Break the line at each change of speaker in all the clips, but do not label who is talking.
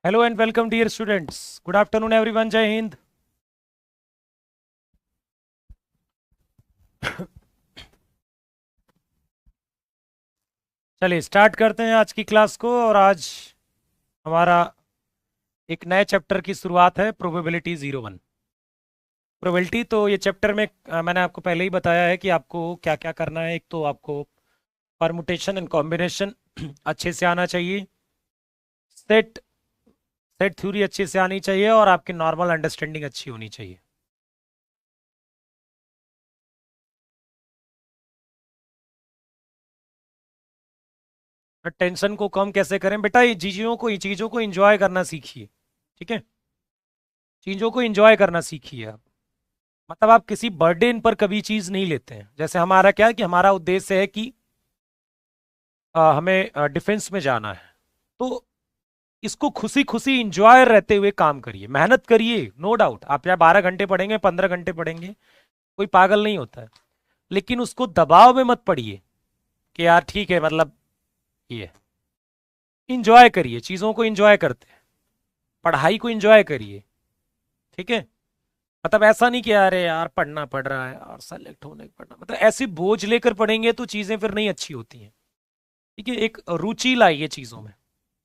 Hello and welcome, dear students. Good afternoon, everyone. Jai Hind. चलिए start करते हैं आज की क्लास को। और आज हमारा एक नए चैप्टर की शुरुआत है, प्रोबेबिलिटी 01। प्रोबेबिलिटी तो ये चैप्टर में मैंने आपको पहले ही बताया है कि आपको क्या क्या करना है। एक तो आपको परमुटेशन एंड कॉम्बिनेशन अच्छे से आना चाहिए, सेट सेट थ्योरी अच्छे से आनी चाहिए, और आपकी नॉर्मल अंडरस्टैंडिंग अच्छी होनी चाहिए। टेंशन को कम कैसे करें बेटा, ये चीज़ों को एंजॉय करना सीखिए। ठीक है, चीज़ों को एंजॉय करना सीखिए आप। मतलब आप किसी बर्डन पर कभी चीज़ नहीं लेते हैं। जैसे हमारा क्या है कि हमारा उद्देश्य है कि हमें डिफेंस में जाना है, तो इसको खुशी खुशी इंजॉय रहते हुए काम करिए, मेहनत करिए। नो डाउट आप चाहे 12 घंटे पढ़ेंगे, 15 घंटे पढ़ेंगे, कोई पागल नहीं होता है। लेकिन उसको दबाव में मत पड़िए कि यार ठीक है, मतलब ये इंजॉय करिए, चीज़ों को इंजॉय करते हैं, पढ़ाई को इंजॉय करिए। ठीक है, मतलब ऐसा नहीं कि अरे यार पढ़ना पड़ रहा है और सेलेक्ट होने पढ़ना, मतलब ऐसी बोझ लेकर पढ़ेंगे तो चीज़ें फिर नहीं अच्छी होती हैं। ठीक है, एक रुचि लाइए चीज़ों में।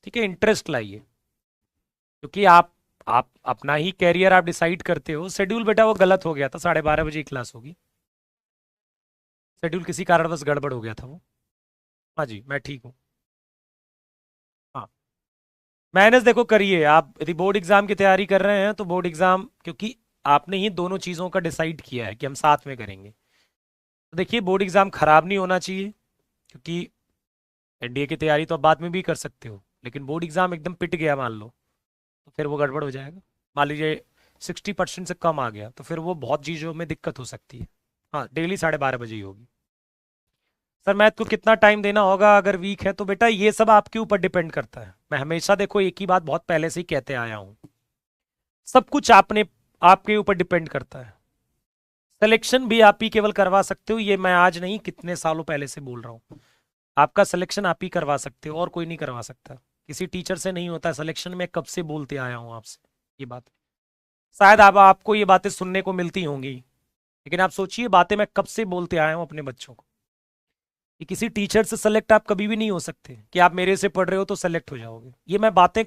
ठीक है, इंटरेस्ट लाइए, क्योंकि आप अपना ही कैरियर आप डिसाइड करते हो। शेड्यूल बेटा वो गलत हो गया था, 12:30 बजे की क्लास होगी। शेड्यूल किसी कारणवश गड़बड़ हो गया था वो। हाँ जी, मैं ठीक हूँ। हाँ, मैनेज देखो करिए। आप यदि बोर्ड एग्जाम की तैयारी कर रहे हैं तो बोर्ड एग्जाम, क्योंकि आपने ही दोनों चीज़ों का डिसाइड किया है कि हम साथ में करेंगे, तो देखिए बोर्ड एग्जाम खराब नहीं होना चाहिए। क्योंकि एनडीए की तैयारी तो आप बाद में भी कर सकते हो, लेकिन बोर्ड एग्जाम एकदम पिट गया मान लो, तो फिर वो गड़बड़ हो जाएगा। मान लीजिए 60% से कम आ गया, तो फिर वो बहुत चीज़ों में दिक्कत हो सकती है। हाँ, डेली 12:30 बजे ही होगी। सर मैथ को कितना टाइम देना होगा अगर वीक है, तो बेटा ये सब आपके ऊपर डिपेंड करता है। मैं हमेशा देखो एक ही बात बहुत पहले से ही कहते आया हूँ, सब कुछ आपने आपके ऊपर डिपेंड करता है। सिलेक्शन भी आप ही केवल करवा सकते हो, ये मैं आज नहीं कितने सालों पहले से बोल रहा हूँ। आपका सिलेक्शन आप ही करवा सकते हो, और कोई नहीं करवा सकता। किसी टीचर से नहीं होता सिलेक्शन। में कब से बोलते आया हूँ आपसे ये बात। शायद आपको ये बातें सुनने को मिलती होंगी, लेकिन आप सोचिए बातें मैं कब से बोलते आया हूँ अपने बच्चों को, कि किसी टीचर से सेलेक्ट आप कभी भी नहीं हो सकते कि आप मेरे से पढ़ रहे हो तो सेलेक्ट हो जाओगे। ये मैं बातें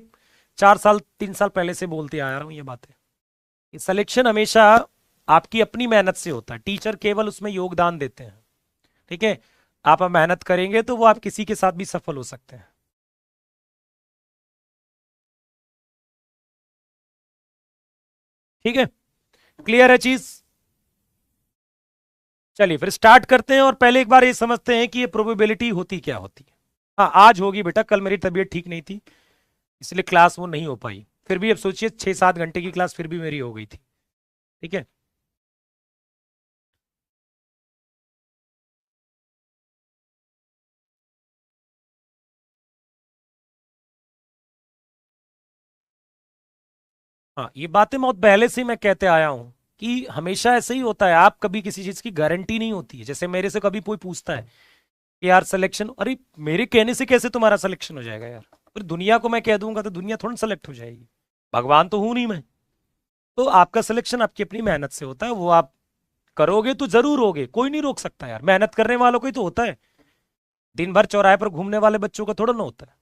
4 साल 3 साल पहले से बोलते आ रहा हूँ ये बातें। ये सिलेक्शन हमेशा आपकी अपनी मेहनत से होता है, टीचर केवल उसमें योगदान देते हैं। ठीक है, आप मेहनत करेंगे तो वो आप किसी के साथ भी सफल हो सकते हैं। ठीक है, क्लियर है चीज। चलिए फिर स्टार्ट करते हैं, और पहले एक बार ये समझते हैं कि ये प्रोबेबिलिटी होती क्या होती है। हाँ आज होगी बेटा, कल मेरी तबीयत ठीक नहीं थी, इसलिए क्लास वो नहीं हो पाई। फिर भी अब सोचिए 6-7 घंटे की क्लास फिर भी मेरी हो गई थी। ठीक है, हाँ ये बातें बहुत पहले से ही मैं कहते आया हूँ कि हमेशा ऐसे ही होता है। आप कभी किसी चीज की गारंटी नहीं होती है। जैसे मेरे से कभी कोई पूछता है कि यार सिलेक्शन, अरे मेरे कहने से कैसे तुम्हारा सिलेक्शन हो जाएगा यार, फिर दुनिया को मैं कह दूंगा तो दुनिया थोड़ा सेलेक्ट हो जाएगी। भगवान तो हूं नहीं मैं। तो आपका सिलेक्शन आपकी अपनी मेहनत से होता है, वो आप करोगे तो जरूर होगे, कोई नहीं रोक सकता यार। मेहनत करने वालों को ही तो होता है। दिन भर चौराहे पर घूमने वाले बच्चों का थोड़ा ना होता है।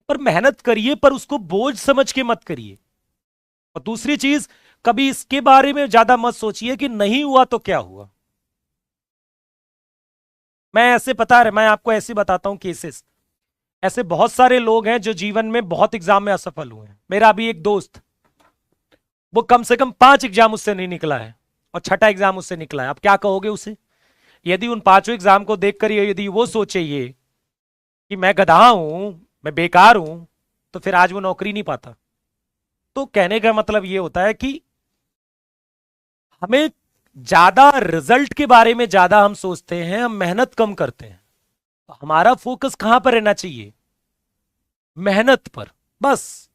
पर मेहनत करिए, पर उसको बोझ समझ के मत करिए। और दूसरी चीज, कभी इसके बारे में ज्यादा मत सोचिए कि नहीं हुआ तो क्या हुआ। मैं आपको ऐसे बताता हूं केसेस। ऐसे बहुत सारे लोग हैं जो जीवन में बहुत एग्जाम में असफल हुए हैं। मेरा अभी एक दोस्त, वो कम से कम 5 एग्जाम उससे नहीं निकला है, और छठा एग्जाम उससे निकला है। अब क्या कहोगे उसे? यदि उन पांचों एग्जाम को देखकर यदि वो सोचे ये कि मैं गधा हूं, मैं बेकार हूं, तो फिर आज वो नौकरी नहीं पाता। तो कहने का मतलब ये होता है कि हमें ज्यादा रिजल्ट के बारे में ज्यादा हम सोचते हैं, हम मेहनत कम करते हैं। तो हमारा फोकस कहां पर रहना चाहिए? मेहनत पर, बस।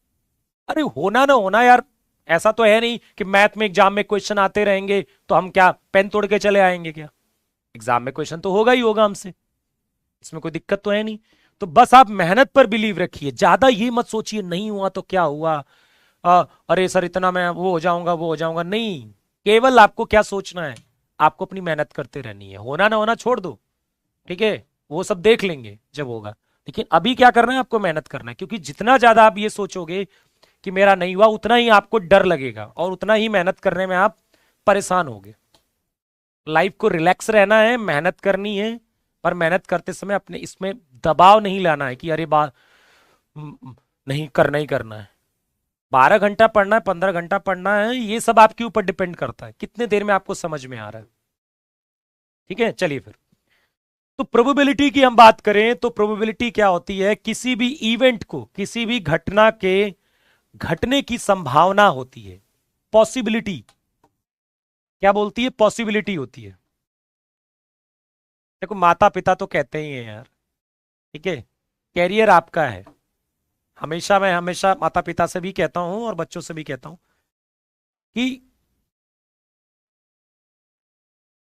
अरे होना ना होना यार, ऐसा तो है नहीं कि मैथ में एग्जाम में क्वेश्चन आते रहेंगे तो हम क्या पेन तोड़ के चले आएंगे क्या? एग्जाम में क्वेश्चन तो होगा ही होगा हमसे, इसमें कोई दिक्कत तो है नहीं। तो बस आप मेहनत पर बिलीव रखिए, ज्यादा ये मत सोचिए नहीं हुआ तो क्या हुआ, अरे सर इतना मैं वो हो जाऊंगा वो हो जाऊंगा, नहीं। केवल आपको क्या सोचना है, आपको अपनी मेहनत करते रहनी है, होना ना होना छोड़ दो, ठीक है, वो सब देख लेंगे जब होगा। लेकिन अभी क्या करना है, आपको मेहनत करना है, क्योंकि जितना ज्यादा आप ये सोचोगे कि मेरा नहीं हुआ, उतना ही आपको डर लगेगा और उतना ही मेहनत करने में आप परेशान होगे। लाइफ को रिलैक्स रहना है, मेहनत करनी है, पर मेहनत करते समय अपने इसमें दबाव नहीं लाना है कि अरे नहीं करना ही करना है। 12 घंटा पढ़ना है, 15 घंटा पढ़ना है, ये सब आपके ऊपर डिपेंड करता है कितने देर में आपको समझ में आ रहा है। ठीक है, चलिए फिर। तो प्रोबेबिलिटी की हम बात करें तो प्रोबेबिलिटी क्या होती है, किसी भी इवेंट को, किसी भी घटना के घटने की संभावना होती है। पॉसिबिलिटी क्या बोलती है, पॉसिबिलिटी होती है। देखो माता पिता तो कहते ही हैं यार, ठीक है, कैरियर आपका है। हमेशा मैं हमेशा माता पिता से भी कहता हूं और बच्चों से भी कहता हूं कि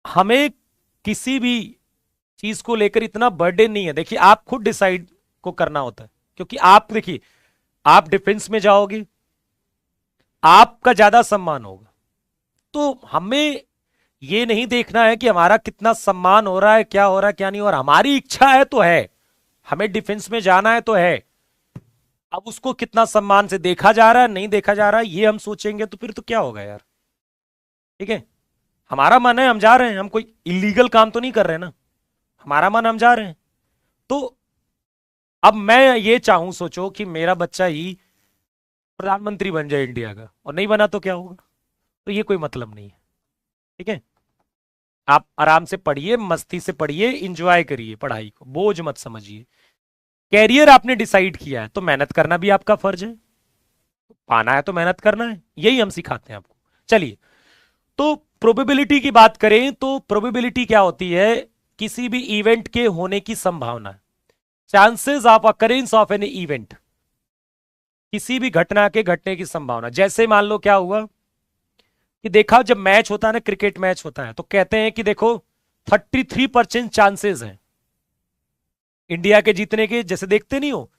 हमें किसी भी चीज को लेकर इतना बर्डन नहीं है। देखिए आप खुद डिसाइड को करना होता है, क्योंकि आप देखिए, आप डिफेंस में जाओगे, आपका ज्यादा सम्मान होगा। तो हमें ये नहीं देखना है कि हमारा कितना सम्मान हो रहा है, क्या हो रहा है क्या नहीं, और हमारी इच्छा है तो है, हमें डिफेंस में जाना है तो है। अब उसको कितना सम्मान से देखा जा रहा है नहीं देखा जा रहा है ये हम सोचेंगे तो फिर तो क्या होगा यार। ठीक है, हमारा मन है हम जा रहे हैं, हम कोई इलीगल काम तो नहीं कर रहे ना, हमारा मन हम जा रहे हैं। तो अब मैं ये चाहूं, सोचो कि मेरा बच्चा ही प्रधानमंत्री बन जाए इंडिया का, और नहीं बना तो क्या होगा, तो ये कोई मतलब नहीं है। ठीक है, आप आराम से पढ़िए, मस्ती से पढ़िए, इंजॉय करिए पढ़ाई को, बोझ मत समझिए। कैरियर आपने डिसाइड किया है तो मेहनत करना भी आपका फर्ज है, पाना है तो मेहनत करना है, यही हम सिखाते हैं आपको। चलिए, तो प्रोबेबिलिटी की बात करें तो प्रोबेबिलिटी क्या होती है, किसी भी इवेंट के होने की संभावना, chances of occurrence of an event, किसी भी घटना के घटने की संभावना। जैसे मान लो क्या हुआ कि देखा, जब मैच होता है ना, क्रिकेट मैच होता है, तो कहते हैं कि देखो 33% चांसेस हैं इंडिया के जीतने के। जैसे देखते नहीं हो,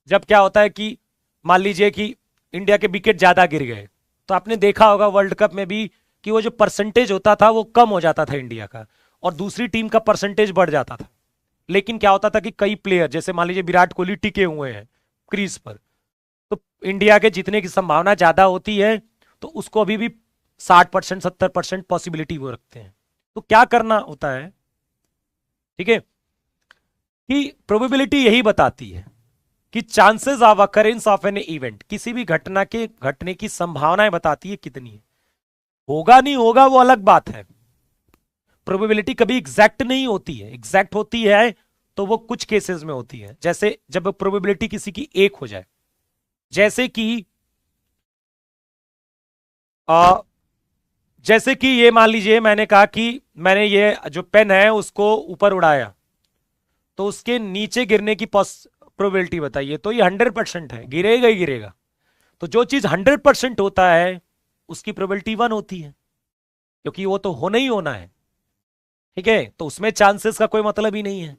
जब क्या होता है कि मान लीजिए कि इंडिया के विकेट ज्यादा गिर गए, तो आपने देखा होगा वर्ल्ड कप में भी कि वो जो परसेंटेज होता था वो कम हो जाता था इंडिया का, और दूसरी टीम का परसेंटेज बढ़ जाता था। लेकिन क्या होता था कि कई प्लेयर, जैसे मान लीजिए विराट कोहली टिके हुए हैं क्रीज पर, तो इंडिया के जीतने की संभावना ज्यादा होती है, तो उसको अभी भी 60% 70% पॉसिबिलिटी वो रखते हैं। तो क्या करना होता है, ठीक है, कि प्रोबेबिलिटी यही बताती है कि chances of occurrence of an event, किसी भी घटना के घटने की संभावनाएं बताती है कितनी है। होगा नहीं होगा वो अलग बात है, प्रोबेबिलिटी कभी एग्जैक्ट नहीं होती है, एग्जैक्ट होती है तो वो कुछ केसेस में होती है, जैसे जब प्रोबेबिलिटी किसी की एक हो जाए। जैसे कि आ, जैसे कि ये मान लीजिए मैंने कहा कि मैंने ये जो पेन है उसको ऊपर उड़ाया, तो उसके नीचे गिरने की प्रोबेबिलिटी बताइए, तो ये 100% है, गिरेगा ही गिरेगा। तो जो चीज 100% होता है उसकी प्रोबेबिलिटी 1 होती है, क्योंकि वो तो होना ही होना है। ठीक है, तो उसमें चांसेस का कोई मतलब ही नहीं है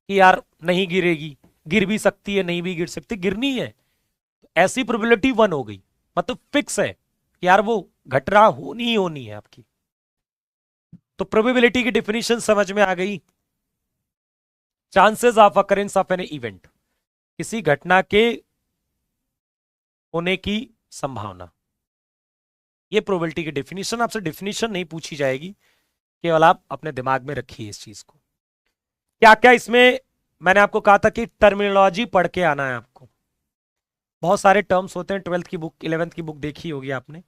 कि यार नहीं गिरेगी, गिर भी सकती है नहीं भी गिर सकती, गिरनी है। तो ऐसी प्रोबेबिलिटी 1 हो गई, मतलब फिक्स है कि यार वो घटना होनी ही होनी है आपकी। तो प्रोबेबिलिटी की डेफिनेशन समझ में आ गई। Chances of occurrence of an event, किसी घटना के होने की संभावना, ये प्रोबेबिलिटी की डेफिनेशन। आपसे डेफिनेशन नहीं पूछी जाएगी, केवल आप अपने दिमाग में रखिए इस चीज को। क्या क्या इसमें मैंने आपको कहा था कि टर्मिनोलॉजी पढ़ के आना है आपको। बहुत सारे टर्म्स होते हैं, 12th की बुक 11th की बुक देखी होगी आपने।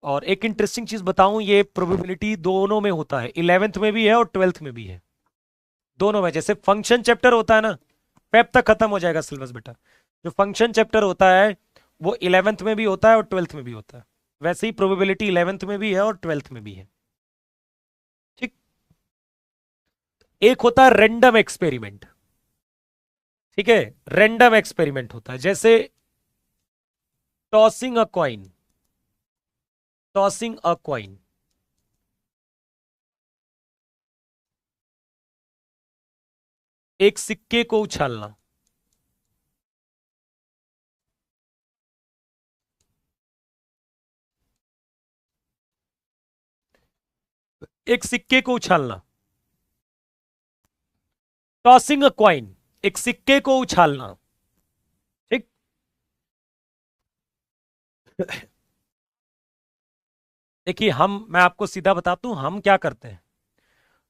और एक इंटरेस्टिंग चीज बताऊं, ये प्रोबेबिलिटी दोनों में होता है, 11th में भी है और 12th में भी है, दोनों में। जैसे फंक्शन चैप्टर होता है ना, फेब तक खत्म हो जाएगा सिलेबस बेटा, जो फंक्शन चैप्टर होता है वो 11th में भी होता है और 12th में भी होता है, वैसे ही प्रोबेबिलिटी 11th में भी है और 12th में भी है। ठीक, एक होता है रेंडम एक्सपेरिमेंट। ठीक है, रेंडम एक्सपेरिमेंट होता है, जैसे tossing a coin, tossing a coin, एक सिक्के को उछालना। एक सिक्के को उछालना, टॉसिंग अ क्वाइन, एक सिक्के को उछालना। ठीक। देखिए मैं आपको सीधा बताता हूं, हम क्या करते हैं,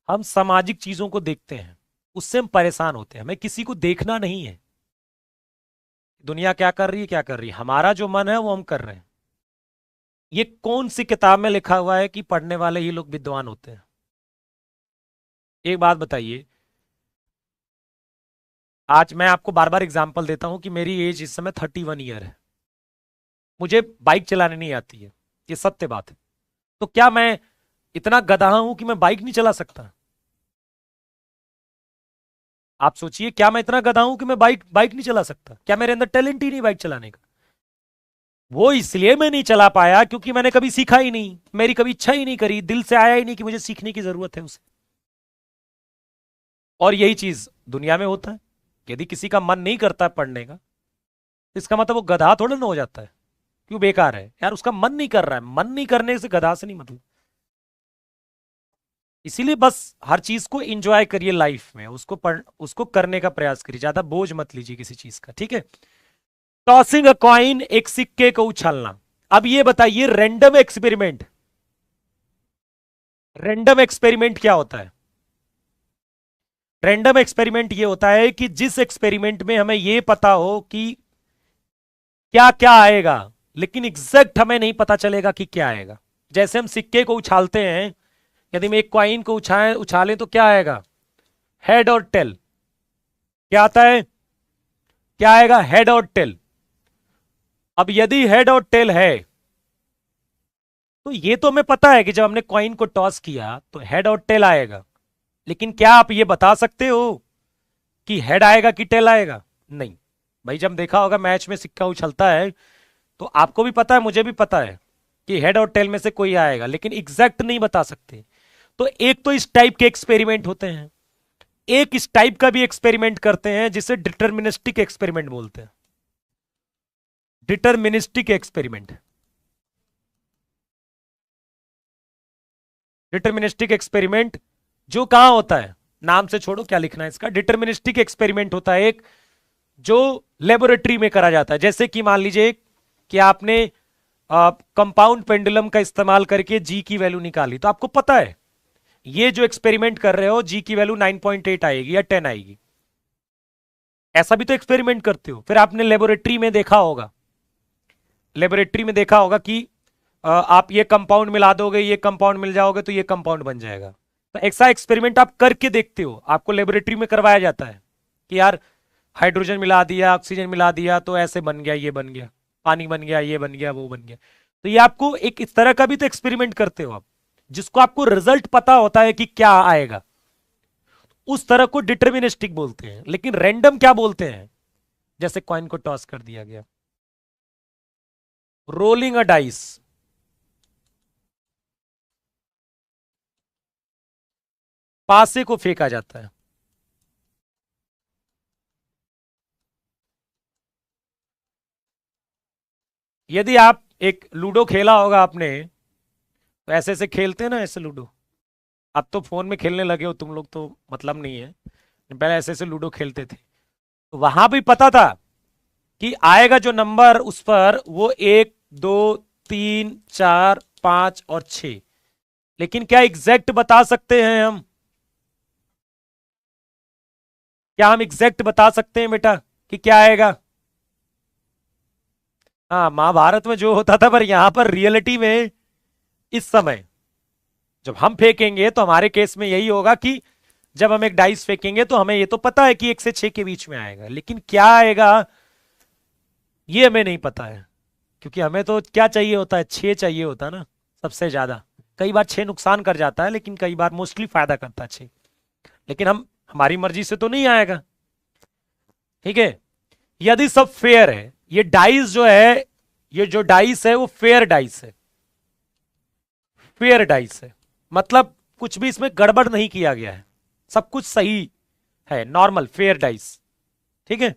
हम सामाजिक चीजों को देखते हैं, उससे हम परेशान होते हैं। हमें किसी को देखना नहीं है, दुनिया क्या कर रही है, क्या कर रही है, हमारा जो मन है वो हम कर रहे हैं। ये कौन सी किताब में लिखा हुआ है कि पढ़ने वाले ही लोग विद्वान होते हैं? एक बात बताइए, आज मैं आपको बार बार एग्जाम्पल देता हूं कि मेरी एज इस समय 31 ईयर है, मुझे बाइक चलाने नहीं आती है, ये सत्य बात है। तो क्या मैं इतना गधा हूं कि मैं बाइक नहीं चला सकता? आप सोचिए, क्या मैं इतना गधा हूं कि मैं बाइक बाइक नहीं चला सकता? क्या मेरे अंदर टैलेंट ही नहीं बाइक चलाने का? वो इसलिए मैं नहीं चला पाया क्योंकि मैंने कभी सीखा ही नहीं, मेरी कभी इच्छा ही नहीं करी, दिल से आया ही नहीं कि मुझे सीखने की जरूरत है उसे। और यही चीज दुनिया में होता है, यदि किसी का मन नहीं करता पढ़ने का, तो इसका मतलब वो गधा थोड़ा ना हो जाता है। क्यों बेकार है यार, उसका मन नहीं कर रहा है, मन नहीं करने से गधा से नहीं मतलब। इसीलिए बस हर चीज को एंजॉय करिए लाइफ में, उसको करने का प्रयास करिए, ज्यादा बोझ मत लीजिए किसी चीज का, ठीक है। टॉसिंग अ कॉइन, एक सिक्के को उछालना। अब ये बताइए, रैंडम एक्सपेरिमेंट क्या होता है? रैंडम एक्सपेरिमेंट ये होता है कि जिस एक्सपेरिमेंट में हमें ये पता हो कि क्या क्या आएगा, लेकिन एग्जैक्ट हमें नहीं पता चलेगा कि क्या आएगा। जैसे हम सिक्के को उछालते हैं, यदि हम एक कॉइन को उछालें तो क्या आएगा? हेड और टेल। क्या आता है? क्या आएगा? हेड और टेल। अब यदि हेड और टेल है, तो ये तो हमें पता है कि जब हमने कॉइन को टॉस किया तो हेड और टेल आएगा। लेकिन क्या आप ये बता सकते हो कि हेड आएगा कि टेल आएगा? नहीं। भाई जब देखा होगा मैच में सिक्का उछलता है, तो आपको भी पता है, मुझे भी पता है कि हेड और टेल में से कोई आएगा, लेकिन एग्जैक्ट नहीं बता सकते। तो एक तो इस टाइप के एक्सपेरिमेंट होते हैं, एक इस टाइप का भी एक्सपेरिमेंट करते हैं जिसे डिटर्मिनिस्टिक एक्सपेरिमेंट बोलते हैं। डिटर्मिनिस्टिक एक्सपेरिमेंट, डिटर्मिनिस्टिक एक्सपेरिमेंट जो कहां होता है, नाम से छोड़ो क्या लिखना है इसका। डिटर्मिनिस्टिक एक्सपेरिमेंट होता है एक जो लेबोरेटरी में करा जाता है। जैसे कि मान लीजिए कि आपने कंपाउंड पेंडुलम का इस्तेमाल करके जी की वैल्यू निकाली, तो आपको पता है ये जो एक्सपेरिमेंट कर रहे हो जी की वैल्यू 9.8 आएगी या 10 आएगी। ऐसा भी तो एक्सपेरिमेंट करते हो। फिर आपने लेबोरेटरी में देखा होगा, लेबोरेटरी में देखा होगा कि आप ये कंपाउंड मिला दोगे, ये कंपाउंड मिल जाओगे तो ये कंपाउंड बन जाएगा। तो ऐसा एक्सपेरिमेंट आप करके देखते हो, आपको लेबोरेटरी में करवाया जाता है कि यार हाइड्रोजन मिला दिया, ऑक्सीजन मिला दिया तो ऐसे बन गया, ये बन गया, पानी बन गया, ये बन गया, वो बन गया। तो ये आपको एक इस तरह का भी तो एक्सपेरिमेंट करते हो आप, जिसको आपको रिजल्ट पता होता है कि क्या आएगा। उस तरह को डिटर्मिनिस्टिक बोलते हैं। लेकिन रैंडम क्या बोलते हैं? जैसे कॉइन को टॉस कर दिया गया, रोलिंग अ डाइस, पासे को फेंका जाता है। यदि आप एक लूडो खेला होगा आपने, तो ऐसे ऐसे खेलते हैं ना, ऐसे लूडो। अब तो फोन में खेलने लगे हो तुम लोग तो मतलब नहीं है, पहले ऐसे ऐसे लूडो खेलते थे। तो वहां भी पता था कि आएगा जो नंबर उस पर वो 1, 2, 3, 4, 5 और 6। लेकिन क्या एग्जैक्ट बता सकते हैं हम? क्या हम एग्जैक्ट बता सकते हैं बेटा कि क्या आएगा? हाँ, महाभारत में जो होता था, पर यहां पर रियलिटी में इस समय जब हम फेंकेंगे तो हमारे केस में यही होगा कि जब हम एक डाइस फेंकेंगे तो हमें ये तो पता है कि 1 से 6 के बीच में आएगा, लेकिन क्या आएगा ये हमें नहीं पता है। क्योंकि हमें तो क्या चाहिए होता है, 6 चाहिए होता है ना सबसे ज्यादा। कई बार 6 नुकसान कर जाता है, लेकिन कई बार मोस्टली फायदा करता है 6। लेकिन हम हमारी मर्जी से तो नहीं आएगा, ठीक है। यदि सब फेयर है, ये डाइस जो है, ये जो डाइस है वो फेयर डाइस है, फेयर डाइस है, मतलब कुछ भी इसमें गड़बड़ नहीं किया गया है, सब कुछ सही है, नॉर्मल फेयर डाइस, ठीक है।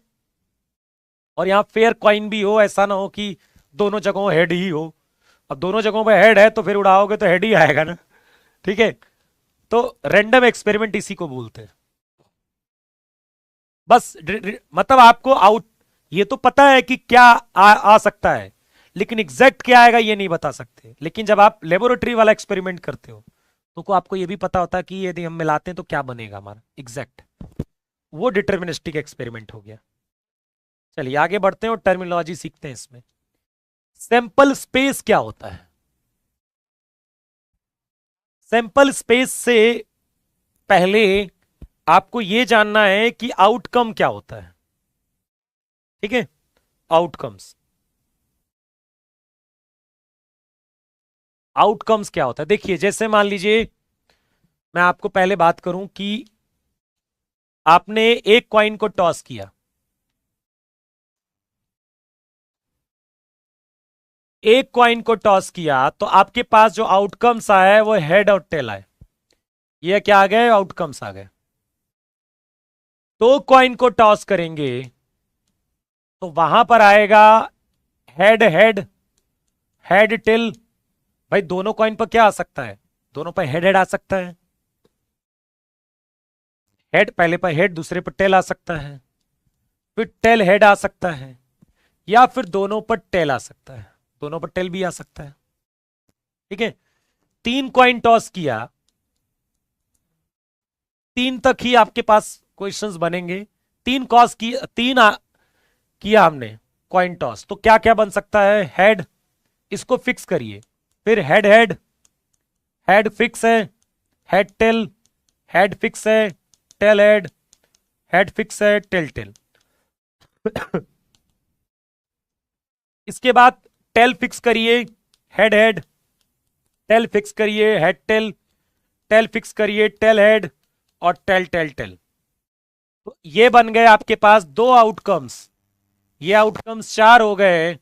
और यहां फेयर कॉइन भी हो, ऐसा ना हो कि दोनों जगहों हेड ही हो। अब दोनों जगहों पे हेड है तो फिर उड़ाओगे तो हेड ही आएगा ना, ठीक है। तो रैंडम एक्सपेरिमेंट इसी को बोलते हैं। बस मतलब आपको आउट, ये तो पता है कि क्या आ सकता है, लेकिन एग्जैक्ट क्या आएगा ये नहीं बता सकते। लेकिन जब आप लेबोरेटरी वाला एक्सपेरिमेंट करते हो तो को आपको ये भी पता होता है कि यदि हम मिलाते हैं तो क्या बनेगा हमारा एग्जैक्ट। वो डिटर्मिनिस्टिक एक्सपेरिमेंट हो गया। चलिए आगे बढ़ते हैं और टर्मिनोलॉजी सीखते हैं इसमें। सैंपल स्पेस क्या होता है? सैंपल स्पेस से पहले आपको यह जानना है कि आउटकम क्या होता है। ठीक है, आउटकम्स, आउटकम्स क्या होता है? देखिए जैसे मान लीजिए मैं आपको पहले बात करूं कि आपने एक कॉइन को टॉस किया, एक कॉइन को टॉस किया तो आपके पास जो आउटकम्स आए वो हेड और टेल आए। ये क्या आ गए? आउटकम्स आ गए। तो कॉइन को टॉस करेंगे तो वहां पर आएगा हेड हेड, हेड टेल। भाई दोनों कॉइन पर क्या आ सकता है? दोनों पर हेड हेड आ सकता है। हेड पहले पर हेड, दूसरे पर टेल आ सकता है, फिर टेल हेड आ सकता है, या फिर दोनों पर टेल आ सकता है, दोनों पर टेल भी आ सकता है। ठीक है, तीन कॉइन टॉस किया, तीन तक ही आपके पास क्वेश्चंस बनेंगे। तीन कॉस की, किया हमने कॉइन टॉस, तो क्या क्या बन सकता है? हेड, इसको फिक्स करिए, फिर हेड हेड, हेड फिक्स है, हेड टेल, हेड फिक्स है, टेल हेड, हेड फिक्स है, टेल टेल। इसके बाद टेल फिक्स करिए, हेड हेड, टेल फिक्स करिए, हेड टेल, टेल फिक्स करिए, टेल हेड, और टेल टेल टेल। तो ये बन गए आपके पास दो आउटकम्स। ये आउटकम्स चार हो गए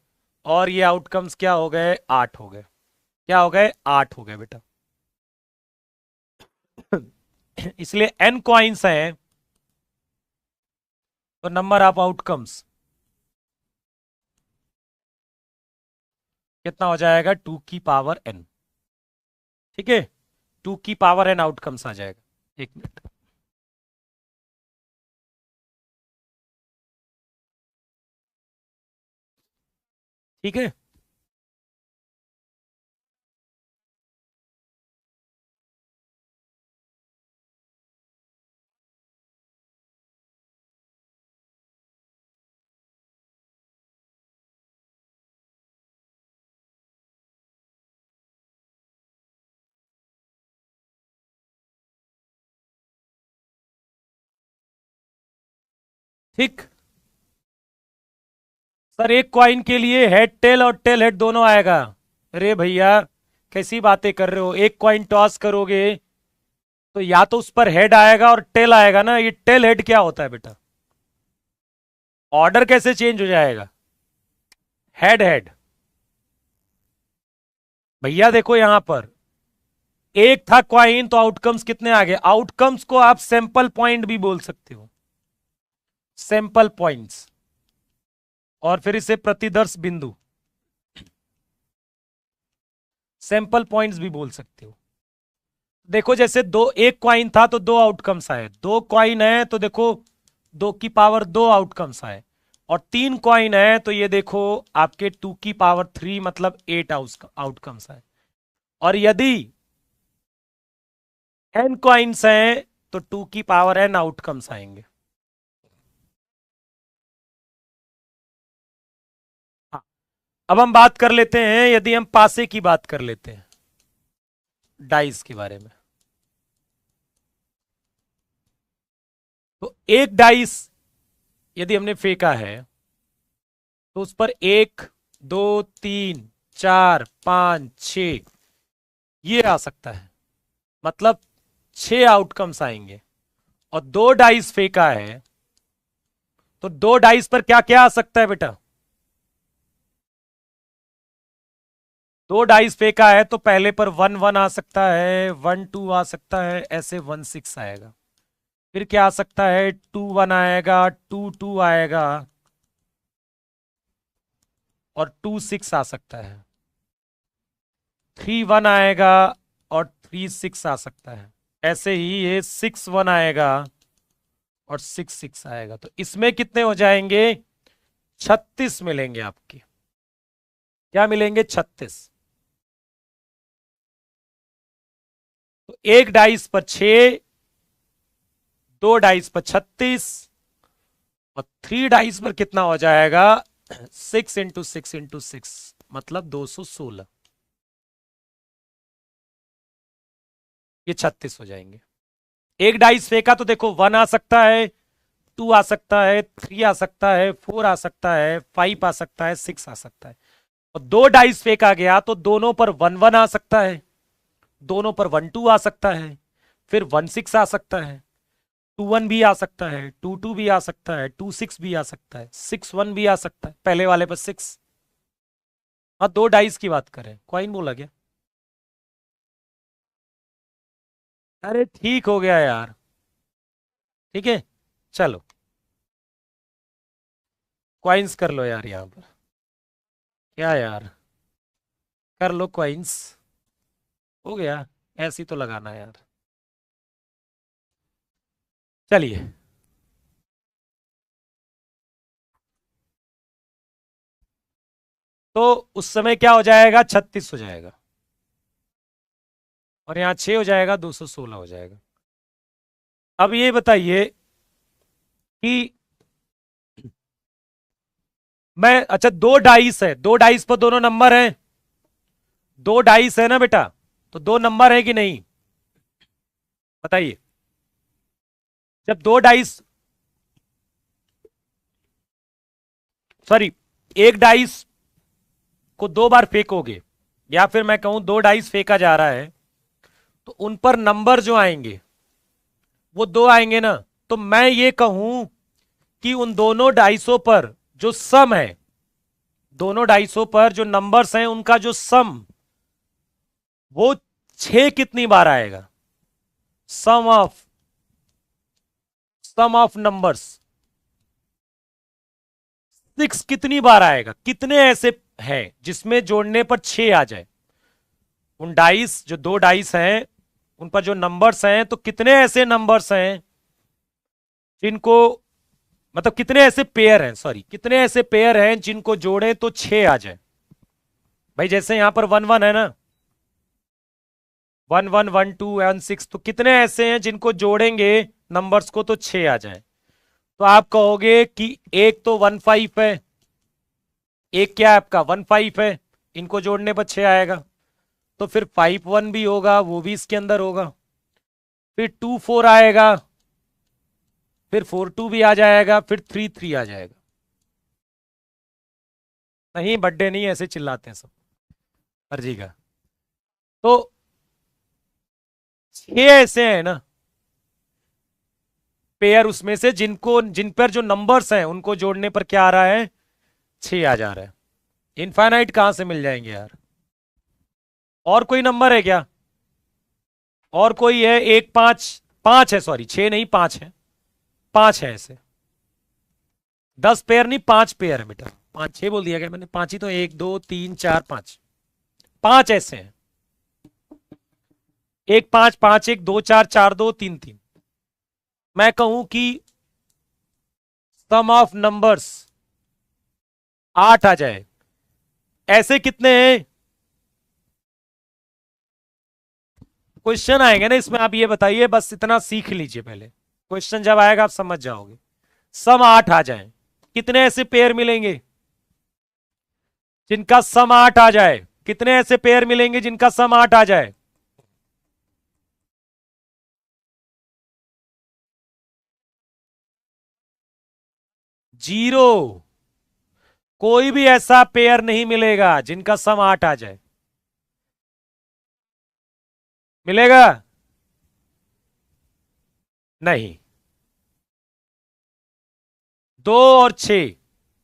और ये आउटकम्स क्या हो गए? आठ हो गए। क्या हो गए? आठ हो गए बेटा। इसलिए n कॉइन्स हैं तो नंबर ऑफ आउटकम्स कितना हो जाएगा? 2 की पावर n। ठीक है, 2 की पावर n आउटकम्स आ जाएगा। एक मिनट, ठीक है। ठीक सर, एक कॉइन के लिए हेड टेल और टेल हेड दोनों आएगा। अरे भैया कैसी बातें कर रहे हो? एक कॉइन टॉस करोगे तो या तो उस पर हेड आएगा और टेल आएगा ना। ये टेल हेड क्या होता है बेटा? ऑर्डर कैसे चेंज हो जाएगा? हेड हेड, भैया देखो यहां पर एक था क्वाइन तो आउटकम्स कितने आ गए? आउटकम्स को आप सैंपल पॉइंट भी बोल सकते हो, सैंपल पॉइंट्स, और फिर इसे प्रतिदर्श बिंदु, सैंपल पॉइंट्स भी बोल सकते हो। देखो जैसे दो, एक क्वाइन था तो दो आउटकम्स आए, दो क्वाइन है तो देखो 2 की पावर 2 आउटकम्स आए, और तीन क्वाइन है तो ये देखो आपके 2 की पावर 3 मतलब 8 आउटकम्स आए। और यदि n क्वाइंस हैं तो 2 की पावर n आउटकम्स आएंगे। हाँ, अब हम बात कर लेते हैं, यदि हम पासे की बात कर लेते हैं, डाइस के बारे में। तो एक डाइस यदि हमने फेंका है तो उस पर 1 2 3 4 5 6 ये आ सकता है, मतलब 6 आउटकम्स आएंगे। और दो डाइस फेंका है तो दो डाइस पर क्या क्या आ सकता है बेटा? दो डाइस फेंका है तो पहले पर 1 1 आ सकता है, 1 2 आ सकता है, ऐसे 1 6 आएगा। फिर क्या आ सकता है? 2 1 आएगा, 2 2 आएगा, और 2 6 आ सकता है। 3 1 आएगा और 3 6 आ सकता है, ऐसे ही ये 6 1 आएगा और 6 6 आएगा, तो इसमें कितने हो जाएंगे? 36 मिलेंगे आपके। क्या मिलेंगे? 36। तो एक डाइस पर 6, दो डाइस पर 36 और 3 डाइस पर कितना हो जाएगा? 6 × 6 × 6 मतलब 216। ये 36 हो जाएंगे। एक डाइस फेंका तो देखो 1 आ सकता है, 2 आ सकता है, 3 आ सकता है, 4 आ सकता है, 5 आ सकता है, 6 आ सकता है। और दो डाइस फेंका गया तो दोनों पर 1 1 आ सकता है, दोनों पर 1 2 आ सकता है, फिर 1 6 आ सकता है, 2 1 भी आ सकता है, 2 2 भी आ सकता है, 2 6 भी आ सकता है, 6 1 भी आ सकता है। पहले वाले पर 6। हाँ, दो डाइस की बात करें। कॉइन बोला गया। अरे ठीक हो गया यार। ठीक है, चलो क्वाइंस कर लो यार यहाँ पर। क्या यार, कर लो क्वाइंस। हो गया। ऐसे ही तो लगाना है यार। चलिए, तो उस समय क्या हो जाएगा? 36 हो जाएगा और यहाँ 6 हो जाएगा, 216 हो जाएगा। अब ये बताइए कि मैं, अच्छा दो डाइस है, दो डाइस पर दोनों नंबर हैं, दो डाइस है ना बेटा, तो दो नंबर है कि नहीं? बताइए। जब दो डाइस, सॉरी, एक डाइस को दो बार फेंकोगे, या फिर मैं कहूं दो डाइस फेंका जा रहा है, तो उन पर नंबर जो आएंगे वो दो आएंगे ना। तो मैं ये कहूं कि उन दोनों डाइसों पर जो सम है, दोनों डाइसों पर जो नंबर्स हैं उनका जो सम, वो 6 कितनी बार आएगा? सम ऑफ, सम ऑफ नंबर्स 6 कितनी बार आएगा? कितने ऐसे हैं जिसमें जोड़ने पर 6 आ जाए? उन डाइस, जो दो डाइस हैं उन पर जो नंबर्स हैं, तो कितने ऐसे नंबर्स हैं जिनको, मतलब कितने ऐसे पेयर हैं, सॉरी, कितने ऐसे पेयर हैं जिनको जोड़े तो 6 आ जाए? भाई जैसे यहां पर 1 1 है ना, 1 1 1 2 1 6, तो कितने ऐसे हैं जिनको जोड़ेंगे नंबर्स को तो 6 आ जाए? तो आप कहोगे कि एक तो 1 5 है, एक क्या है आपका 1 5 है, इनको जोड़ने पर 6 आएगा। तो फिर 5 1 भी होगा, वो भी इसके अंदर होगा। फिर 2 4 आएगा, फिर 4 2 भी आ जाएगा, फिर 3 3 आ जाएगा। नहीं, बर्थडे नहीं, ऐसे चिल्लाते हैं सब अर्जी का। तो 6 ऐसे हैं ना पेयर, उसमें से जिनको, जिन पर जो नंबर्स हैं उनको जोड़ने पर क्या आ रहा है? 6 आ जा रहा है। इनफाइनाइट कहां से मिल जाएंगे यार? और कोई नंबर है क्या? और कोई है? एक 5, 5 है, सॉरी 6 नहीं 5 है, 5 है ऐसे। 10 पेयर नहीं, 5 पेयर है बेटा। 5 6 बोल दिया क्या मैंने? 5 ही तो, 1 2 3 4 5, 5 ऐसे हैं। एक 5 5 1 2 4 4 2 3 3। मैं कहूं कि सम ऑफ नंबर्स 8 आ जाए, ऐसे कितने हैं? क्वेश्चन आएंगे ना इसमें, आप ये बताइए, बस इतना सीख लीजिए पहले, क्वेश्चन जब आएगा आप समझ जाओगे। सम 8 आ जाए, कितने ऐसे पेयर मिलेंगे जिनका सम 8 आ जाए? कितने ऐसे पेयर मिलेंगे जिनका सम 8 आ जाए? जीरो। कोई भी ऐसा पेयर नहीं मिलेगा जिनका सम 8 आ जाए। मिलेगा? नहीं। 2 और 6,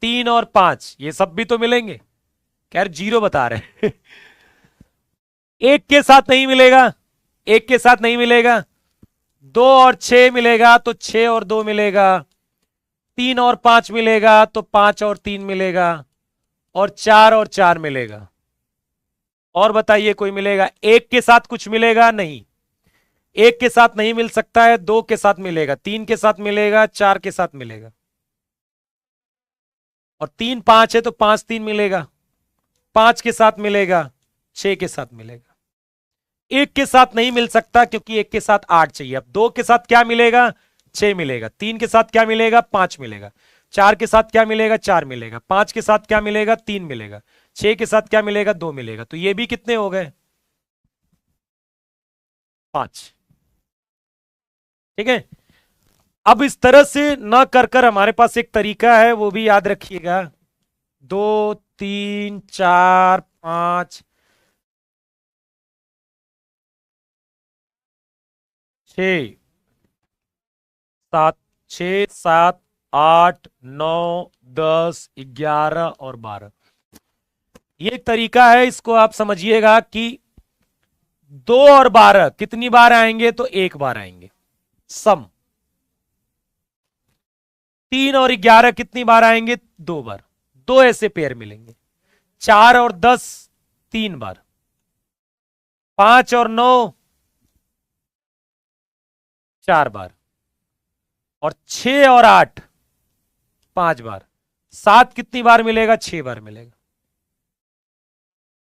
3 और 5, ये सब भी तो मिलेंगे। खैर जीरो बता रहे हैं। एक के साथ नहीं मिलेगा, एक के साथ नहीं मिलेगा। 2 और 6 मिलेगा तो 6 और 2 मिलेगा। 3 और 5 मिलेगा तो 5 और 3 मिलेगा। और 4 और 4 मिलेगा। और बताइए कोई मिलेगा? एक के साथ कुछ मिलेगा नहीं। एक के साथ नहीं मिल सकता है, दो के साथ मिलेगा, तीन के साथ मिलेगा, चार के साथ मिलेगा, और तीन पांच है तो पांच तीन मिलेगा, पांच के साथ मिलेगा, छह के साथ मिलेगा। एक के साथ नहीं मिल सकता क्योंकि एक के साथ आठ चाहिए। अब दो के साथ क्या मिलेगा, छह मिलेगा, तीन के साथ क्या मिलेगा, पांच मिलेगा, चार के साथ क्या मिलेगा, चार मिलेगा, पांच के साथ क्या मिलेगा, तीन मिलेगा, छह के साथ क्या मिलेगा, दो मिलेगा। तो ये भी कितने हो गए, पांच। ठीक है। अब इस तरह से ना कर कर हमारे पास एक तरीका है, वो भी याद रखिएगा। दो, तीन, चार, पांच, छ, सात, छ, सात, आठ, नौ, 10, 11 और 12। ये एक तरीका है, इसको आप समझिएगा कि 2 और 12 कितनी बार आएंगे, तो एक बार आएंगे सम। 3 और 11 कितनी बार आएंगे, दो बार, दो ऐसे पेयर मिलेंगे। 4 और 10 तीन बार। 5 और 9 चार बार। और 6 और 8 पांच बार। सात कितनी बार मिलेगा, 6 बार मिलेगा।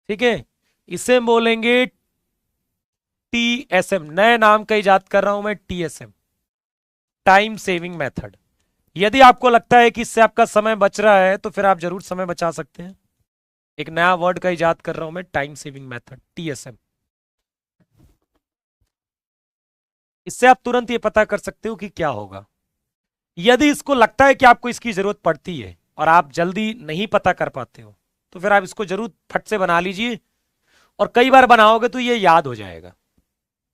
ठीक है। इसे हम बोलेंगे टीएसएम, नए नाम का इजाद कर रहा हूं मैं, टीएसएम, टाइम सेविंग मेथड। यदि आपको लगता है कि इससे आपका समय बच रहा है तो फिर आप जरूर समय बचा सकते हैं। एक नया वर्ड का इजाद कर रहा हूं मैं, टाइम सेविंग मेथड, टीएसएम। इससे आप तुरंत ये पता कर सकते हो कि क्या होगा। यदि इसको लगता है कि आपको इसकी जरूरत पड़ती है और आप जल्दी नहीं पता कर पाते हो, तो फिर आप इसको जरूर फट से बना लीजिए, और कई बार बनाओगे तो ये याद हो जाएगा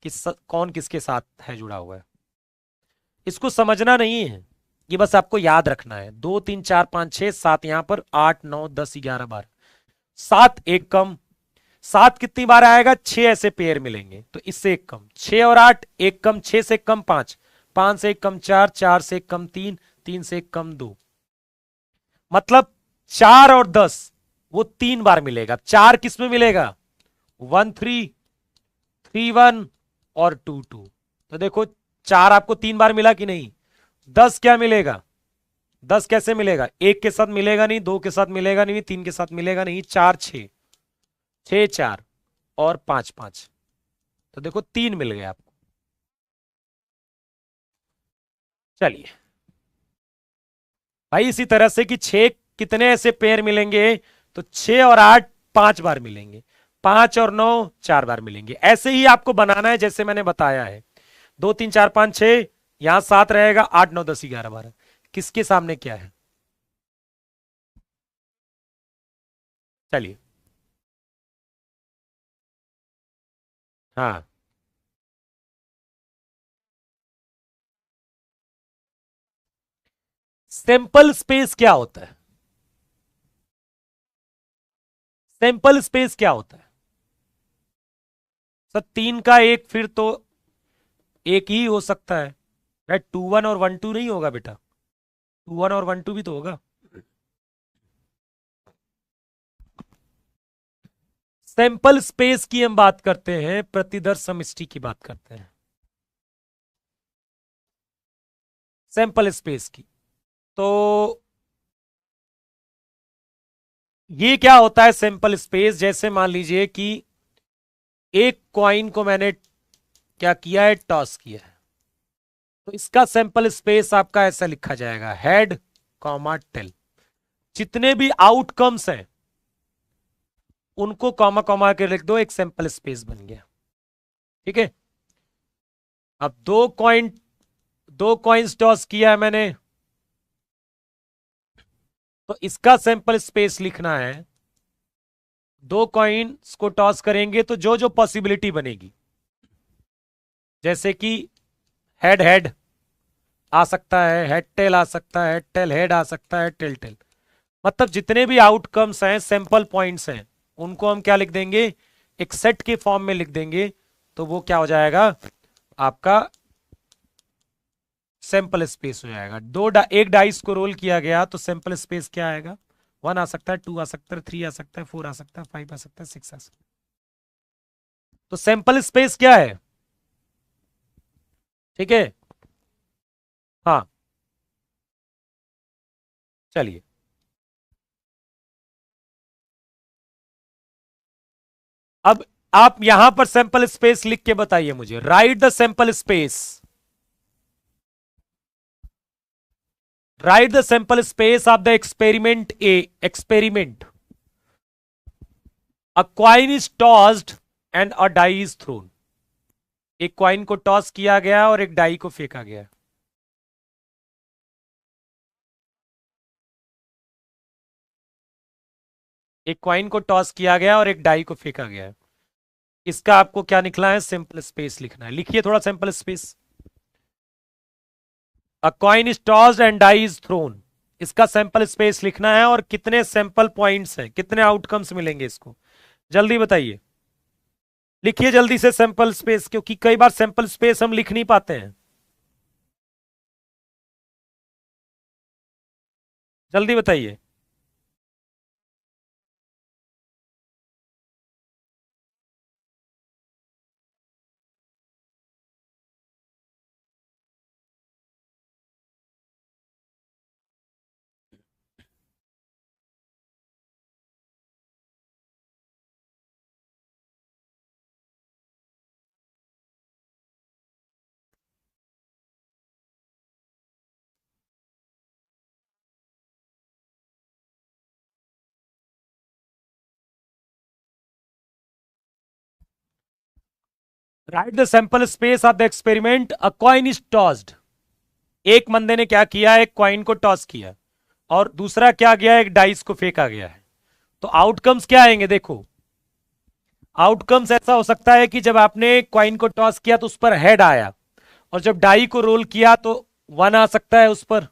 कि कौन किसके साथ है जुड़ा हुआ है। इसको समझना नहीं है, ये बस आपको याद रखना है। 2 3 4 5 6 7, यहां पर 8 9 10 11 12। सात एक कम, सात कितनी बार आएगा, 6 ऐसे पेयर मिलेंगे तो इससे एक कम। 6 और 8 एक कम, 6 से एक कम 5, 5 से एक कम 4, 4 से एक कम 3, 3 से एक कम 2। मतलब 4 और 10 वो तीन बार मिलेगा। चार किस में मिलेगा, 1 3, 3 1 और 2 2। तो देखो चार आपको तीन बार मिला कि नहीं। 10 क्या मिलेगा, 10 कैसे मिलेगा, एक के साथ मिलेगा नहीं, दो के साथ मिलेगा नहीं, तीन के साथ मिलेगा नहीं। चार छह, छह चार और पांच पांच, तो देखो तीन मिल गए आपको। चलिए भाई, इसी तरह से कि छह कितने ऐसे पेयर मिलेंगे, तो 6 और 8 पांच बार मिलेंगे, 5 और 9 चार बार मिलेंगे। ऐसे ही आपको बनाना है जैसे मैंने बताया है। 2 3 4 5 6, यहां 7 रहेगा, 8 9 10 11 12। किसके सामने क्या है, चलिए। हाँ, सैंपल स्पेस क्या होता है, सैंपल स्पेस क्या होता है। सर तीन का एक, फिर तो एक ही हो सकता है। 2 1 और 1 2 नहीं होगा बेटा, 2 1 और 1 2 भी तो होगा। सैंपल स्पेस की हम बात करते हैं, प्रतिदर्श समष्टि की बात करते हैं, सैंपल स्पेस की। तो ये क्या होता है सैंपल स्पेस, जैसे मान लीजिए कि एक कॉइन को मैंने क्या किया है, टॉस किया है, तो इसका सैंपल स्पेस आपका ऐसा लिखा जाएगा, हेड कॉमा टेल। जितने भी आउटकम्स हैं उनको कॉमा कॉमा के लिख दो, एक सैंपल स्पेस बन गया। ठीक है। अब दो कॉइन्स टॉस किया है मैंने, तो इसका सैंपल स्पेस लिखना है। दो कॉइन्स को टॉस करेंगे तो जो जो पॉसिबिलिटी बनेगी, जैसे कि हेड हेड आ सकता है, हेड टेल आ सकता है, टेल हेड आ सकता है, टेल टेल। मतलब जितने भी आउटकम्स हैं, सैंपल पॉइंट्स हैं, उनको हम क्या लिख देंगे, एक सेट के फॉर्म में लिख देंगे। तो वो क्या हो जाएगा, आपका सैंपल स्पेस हो जाएगा। एक डाइस को रोल किया गया तो सैंपल स्पेस क्या आएगा, 1 आ सकता है, 2 आ सकता है, 3 आ सकता है, 4 आ सकता है, 5 आ सकता है, 6 आ सकता है। तो सैंपल स्पेस क्या है, ठीक है। हाँ, चलिए। अब आप यहां पर सैंपल स्पेस लिख के बताइए मुझे, write the sample space, write the sample space of the experiment a. Experiment, a coin is tossed and a die is thrown. एक क्वाइन को टॉस किया गया और एक डाई को फेंका गया। एक क्वाइन को टॉस किया गया और एक डाई को फेंका गया। इसका आपको क्या निकला है, सिंपल स्पेस लिखना है। लिखिए थोड़ा simple space. A coin is tossed and die is thrown, इसका सैंपल स्पेस लिखना है। और कितने सैंपल पॉइंट्स हैं, कितने आउटकम्स मिलेंगे इसको, जल्दी बताइए। लिखिए जल्दी से सैंपल स्पेस, क्योंकि कई बार सैंपल स्पेस हम लिख नहीं पाते हैं। जल्दी बताइए। Right the sample space of the experiment, a coin is tossed. एक बंदे ने क्या किया, एक कॉइन को टॉस किया, और दूसरा क्या गया, एक डाइस को फेंका गया है। तो आउटकम्स क्या आएंगे, देखो। आउटकम्स ऐसा हो सकता है कि जब आपने कॉइन को टॉस किया तो उस पर हेड आया, और जब डाई को रोल किया तो 1 आ सकता है, उस पर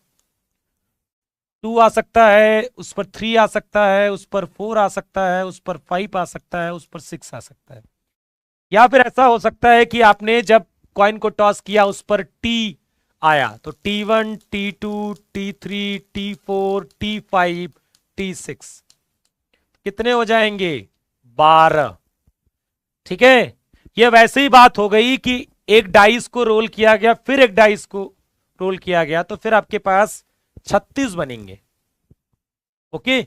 2 आ सकता है, उस पर 3 आ सकता है, उस पर 4 आ सकता है, उस पर 5 आ सकता है, उस पर 6 आ सकता है। या फिर ऐसा हो सकता है कि आपने जब कॉइन को टॉस किया उस पर टी आया, तो T1, T2, T3, T4, T5, T6, कितने हो जाएंगे, 12। ठीक है। यह वैसे ही बात हो गई कि एक डाइस को रोल किया गया, फिर एक डाइस को रोल किया गया, तो फिर आपके पास 36 बनेंगे। ओके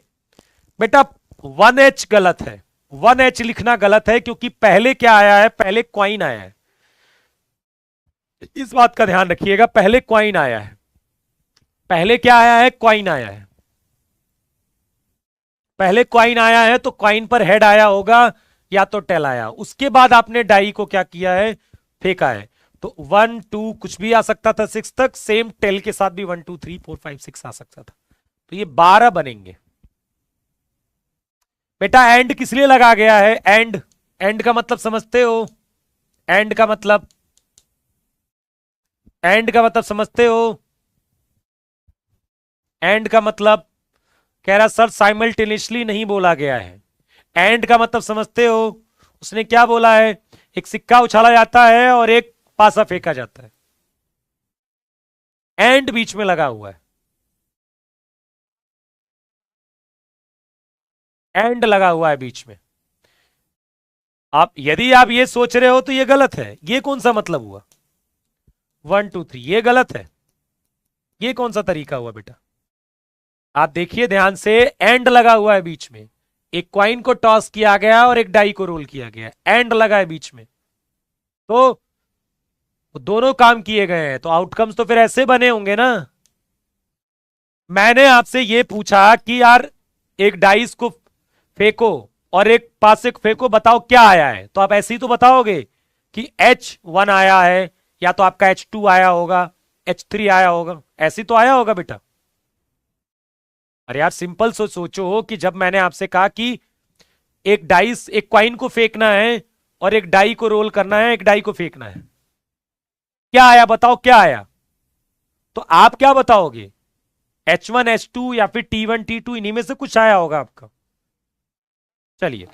बेटा, 1H गलत है। 1H लिखना गलत है, क्योंकि पहले क्या आया है, पहले क्वाइन आया है। इस बात का ध्यान रखिएगा, पहले क्वाइन आया है। पहले क्या आया है, क्वाइन आया है। पहले क्वाइन आया है तो क्वाइन पर हेड आया होगा, या तो टेल आया। उसके बाद आपने डाई को क्या किया है, फेंका है। तो 1 2 कुछ भी आ सकता था 6 तक, सेम टेल के साथ भी 1 2 3 4 5 6 आ सकता था। तो ये 12 बनेंगे। बेटा एंड किस लिए लगा गया है, एंड, एंड का मतलब समझते हो, एंड का मतलब, एंड का मतलब समझते हो। एंड का मतलब, कह रहा सर साइमल्टेनियसली नहीं बोला गया है। एंड का मतलब समझते हो, उसने क्या बोला है, एक सिक्का उछाला जाता है और एक पासा फेंका जाता है, एंड बीच में लगा हुआ है। एंड लगा हुआ है बीच में। आप यदि आप ये सोच रहे हो तो ये गलत है। ये कौन सा मतलब हुआ, 1 2 3, ये गलत है। ये कौन सा तरीका हुआ बेटा, आप देखिए ध्यान से, एंड लगा हुआ है बीच में। एक क्वाइन को टॉस किया गया और एक डाई को रोल किया गया, एंड लगा है बीच में। तो दोनों काम किए गए हैं, तो आउटकम्स तो फिर ऐसे बने होंगे ना। मैंने आपसे ये पूछा कि यार एक डाइस को फेंको और एक पास से फेंको, बताओ क्या आया है, तो आप ऐसे ही तो बताओगे कि H1 आया है, या तो आपका H2 आया होगा, H3 आया होगा, ऐसे ही तो आया होगा बेटा। अरे यार सिंपल सोचो कि जब मैंने आपसे कहा कि एक डाइस, एक क्वाइन को फेंकना है और एक डाई को रोल करना है, एक डाई को फेंकना है, क्या आया बताओ, क्या आया। तो आप क्या बताओगे, H1 H2 या फिर T1 T2, इन्हीं में से कुछ आया होगा आपका। चलिए,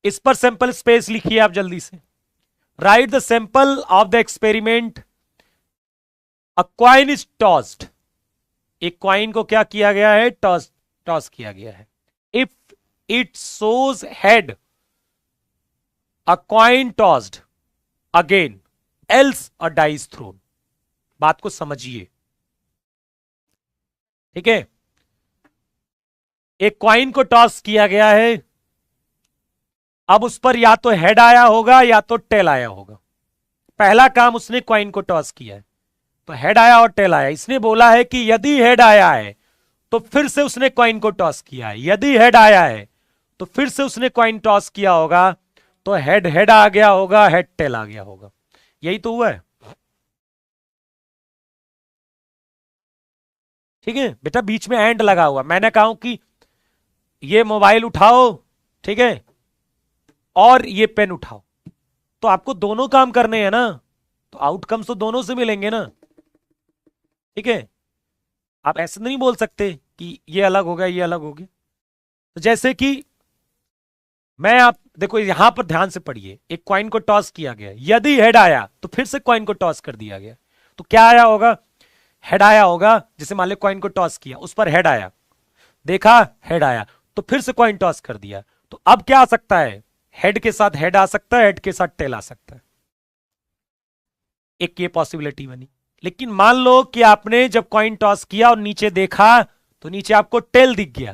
इस पर सैंपल स्पेस लिखिए आप जल्दी से। Right the sample of the experiment, a coin is tossed. एक क्वाइन को क्या किया गया है, टॉस, टॉस किया गया है। If it shows head, a coin tossed again else a dice thrown. बात को समझिए, ठीक है। एक कॉइन को टॉस किया गया है, अब उस पर या तो हेड आया होगा या तो टेल आया होगा। पहला काम उसने कॉइन को टॉस किया है, तो हेड आया और टेल आया। इसने बोला है कि यदि हेड आया है तो फिर से उसने कॉइन को टॉस किया है, यदि हेड आया है तो फिर से उसने कॉइन टॉस किया होगा, तो हेड हेड आ गया होगा, हेड टेल आ गया होगा। यही तो हुआ है, ठीक है बेटा। बीच में एंड लगा हुआ, मैंने कहा कि ये मोबाइल उठाओ, ठीक है, और ये पेन उठाओ, तो आपको दोनों काम करने हैं ना, तो आउटकम्स तो दोनों से मिलेंगे ना, ठीक है। आप ऐसे नहीं बोल सकते कि ये अलग हो गया ये अलग हो गया। तो जैसे कि मैं, आप देखो यहां पर ध्यान से पढ़िए, एक कॉइन को टॉस किया गया, यदि हेड आया तो फिर से कॉइन को टॉस कर दिया गया, तो क्या आया होगा, हेड आया होगा। जैसे मान लो कॉइन को टॉस किया, उस पर हेड आया, देखा हेड आया, तो फिर से कॉइन टॉस कर दिया, तो अब क्या आ सकता है, हेड के साथ हेड आ सकता है, हेड के साथ टेल आ सकता है। एक ये पॉसिबिलिटी बनी। लेकिन मान लो कि आपने जब कॉइन टॉस किया और नीचे देखा तो नीचे आपको टेल दिख गया,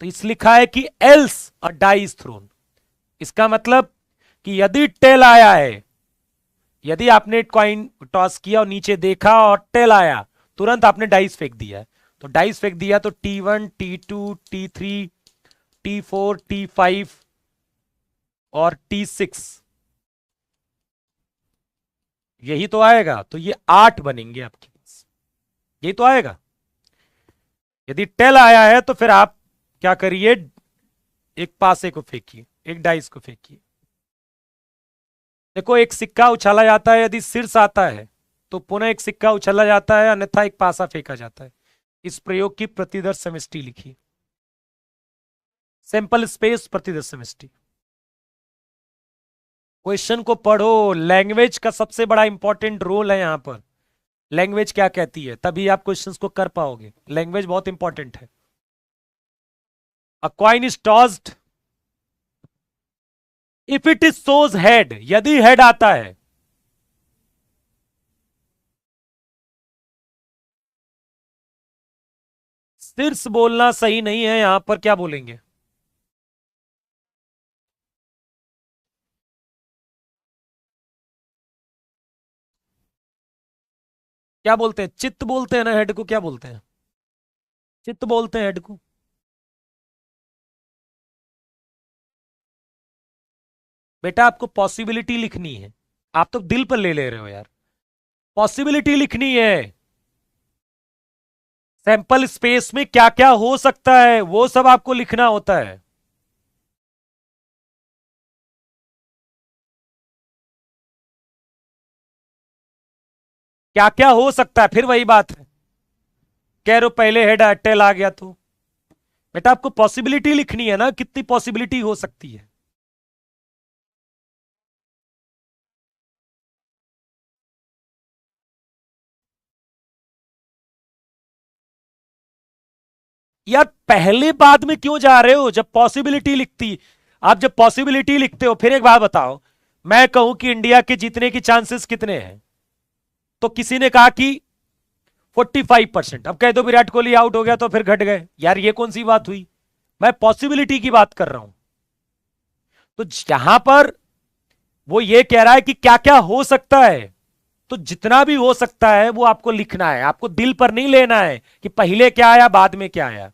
तो इस लिखा है कि एल्स अ डाइस थ्रोन। इसका मतलब कि यदि टेल आया है, यदि आपने कॉइन टॉस किया और नीचे देखा और टेल आया, तुरंत आपने डाइस फेंक दिया है। तो डाइस फेंक दिया तो T1 T2 T3 T4 T5 और T6, यही तो आएगा। तो ये 8 बनेंगे आपके पास, यही तो आएगा। यदि टेल आया है तो फिर आप क्या करिए, एक पासे को फेंकिए, एक डाइस को फेंकिए। देखो एक सिक्का उछाला जाता है, यदि शीर्ष आता है तो पुनः एक सिक्का उछाला जाता है, अन्यथा एक पासा फेंका जाता है। इस प्रयोग की प्रतिदर्श समष्टि लिखिए, सैंपल स्पेस प्रतिदर्श समष्टि। क्वेश्चन को पढ़ो, लैंग्वेज का सबसे बड़ा इंपॉर्टेंट रोल है यहां पर। लैंग्वेज क्या कहती है, तभी आप क्वेश्चंस को कर पाओगे। लैंग्वेज बहुत इंपॉर्टेंट है। अ coin is tossed if it is shows head, यदि हेड आता है, शीर्ष बोलना सही नहीं है, यहां पर क्या बोलेंगे, क्या बोलते हैं, चित्त बोलते हैं ना, हेड को क्या बोलते हैं, चित्त बोलते हैं हेड को। बेटा आपको पॉसिबिलिटी लिखनी है, आप तो दिल पर ले ले रहे हो यार। पॉसिबिलिटी लिखनी है, सैंपल स्पेस में क्या क्या हो सकता है वो सब आपको लिखना होता है। क्या क्या हो सकता है, फिर वही बात है, कह रहे हो पहले हेड टेल आ गया तो। बेटा आपको पॉसिबिलिटी लिखनी है ना, कितनी पॉसिबिलिटी हो सकती है। यार पहले बाद में क्यों जा रहे हो, जब पॉसिबिलिटी लिखती, आप जब पॉसिबिलिटी लिखते हो, फिर एक बात बताओ, मैं कहूं कि इंडिया के जीतने की चांसेस कितने हैं, तो किसी ने कहा कि 45%, अब कह दो विराट कोहली आउट हो गया तो फिर घट गए, यार ये कौन सी बात हुई। मैं पॉसिबिलिटी की बात कर रहा हूं। तो जहां पर वो ये कह रहा है कि क्या क्या हो सकता है, तो जितना भी हो सकता है वो आपको लिखना है, आपको दिल पर नहीं लेना है कि पहले क्या आया बाद में क्या आया।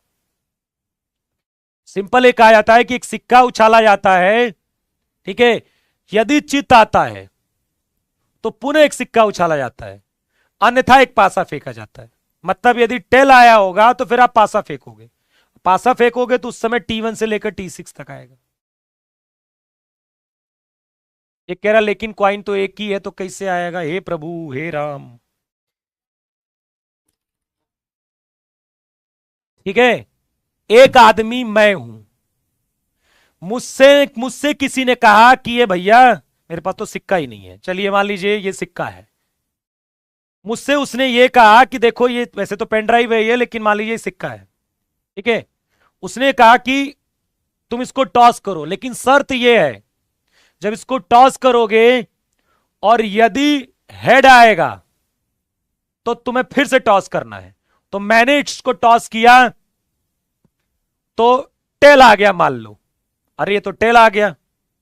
सिंपल एक कहा जाता है कि एक सिक्का उछाला जाता है, ठीक है, यदि चित आता है तो पुनः एक सिक्का उछाला जाता है, अन्यथा एक पासा फेंका जाता है। मतलब यदि टेल आया होगा तो फिर आप पासा फेंकोगे, पासा फेंकोगे तो उस समय T1 से लेकर T6 तक आएगा। एक कह रहा लेकिन क्वाइन तो एक ही है, तो कैसे आएगा, हे प्रभु हे राम। ठीक है, एक आदमी मैं हूं, मुझसे मुझसे किसी ने कहा कि ये भैया मेरे पास तो सिक्का ही नहीं है, चलिए मान लीजिए ये सिक्का है, मुझसे उसने ये कहा कि देखो ये वैसे तो पेन ड्राइव है ये, लेकिन मान लीजिए सिक्का है, ठीक है। उसने कहा कि तुम इसको टॉस करो, लेकिन शर्त ये है जब इसको टॉस करोगे और यदि हेड आएगा तो तुम्हें फिर से टॉस करना है। तो मैंने इसको टॉस किया तो टेल आ गया, मान लो, अरे ये तो टेल आ गया,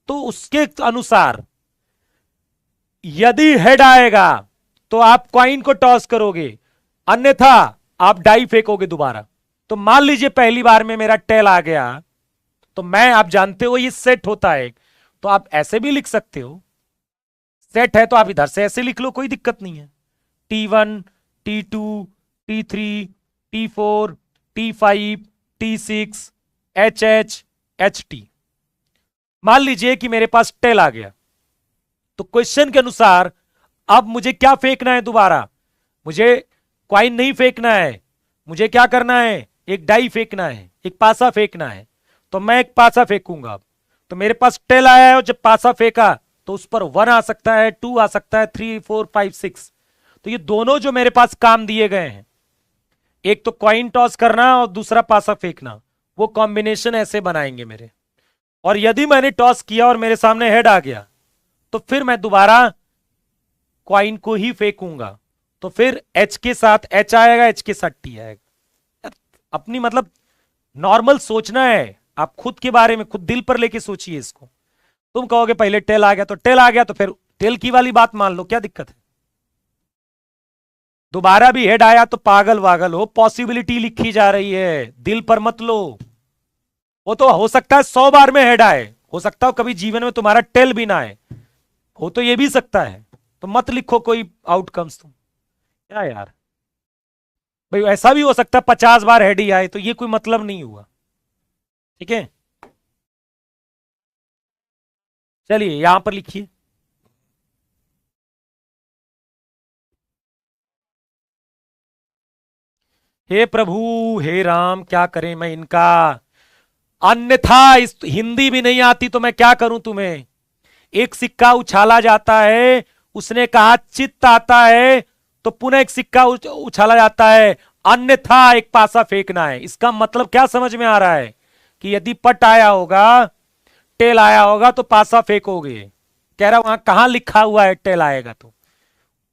तो उसके अनुसार यदि हेड आएगा तो आप क्वाइन को टॉस करोगे, अन्यथा आप डाई फेंकोगे दोबारा। तो मान लीजिए पहली बार में मेरा टेल आ गया, तो मैं, आप जानते हो ये सेट होता है, तो आप ऐसे भी लिख सकते हो, सेट है तो आप इधर से ऐसे लिख लो, कोई दिक्कत नहीं है। T1, T2, T3, T4, T5, T6, HH, HT। मान लीजिए कि मेरे पास टेल आ गया, तो क्वेश्चन के अनुसार अब मुझे क्या फेंकना है दोबारा, मुझे क्वाइन नहीं फेंकना है, मुझे क्या करना है, एक डाई फेंकना है, एक पासा फेंकना है। तो मैं एक पासा फेंकूंगा। तो मेरे पास टेल आया है और जब पासा फेंका तो उस पर 1 आ सकता है, 2 आ सकता है, 3, 4, 5, 6। तो ये दोनों जो मेरे पास काम दिए गए हैं, एक तो कॉइन टॉस करना और दूसरा पासा फेंकना, वो कॉम्बिनेशन ऐसे बनाएंगे मेरे। और यदि मैंने टॉस किया और मेरे सामने हेड आ गया तो फिर मैं दोबारा कॉइन को ही फेंकूंगा। तो फिर एच के साथ एच आएगा, एच के साथ टी आएगा। अपनी मतलब नॉर्मल सोचना है, आप खुद के बारे में खुद दिल पर लेके सोचिए इसको। तुम कहोगे पहले टेल आ गया तो टेल आ गया, तो फिर टेल की वाली बात मान लो, क्या दिक्कत है। दोबारा भी हेड आया तो पागल वागल हो, पॉसिबिलिटी लिखी जा रही है, दिल पर मत लो। वो तो हो सकता है 100 बार में हेड आए, हो सकता है कभी जीवन में तुम्हारा टेल भी ना आए, हो तो ये भी सकता है। तो मत लिखो कोई आउटकम्स तुम, क्या यार भाई, ऐसा भी हो सकता है 50 बार हेड ही आए, तो ये कोई मतलब नहीं हुआ। ठीक है, चलिए यहां पर लिखिए। हे प्रभु, हे राम, क्या करें मैं इनका, अन्यथा इस हिंदी भी नहीं आती तो मैं क्या करूं तुम्हें। एक सिक्का उछाला जाता है, उसने कहा चित्त आता है, तो पुनः एक सिक्का उछाला जाता है, अन्यथा एक पासा फेंकना है। इसका मतलब क्या समझ में आ रहा है कि यदि पट आया होगा, टेल आया होगा तो पासा फेंकोगे। कह रहा वहां कहां लिखा हुआ है टेल आएगा, तो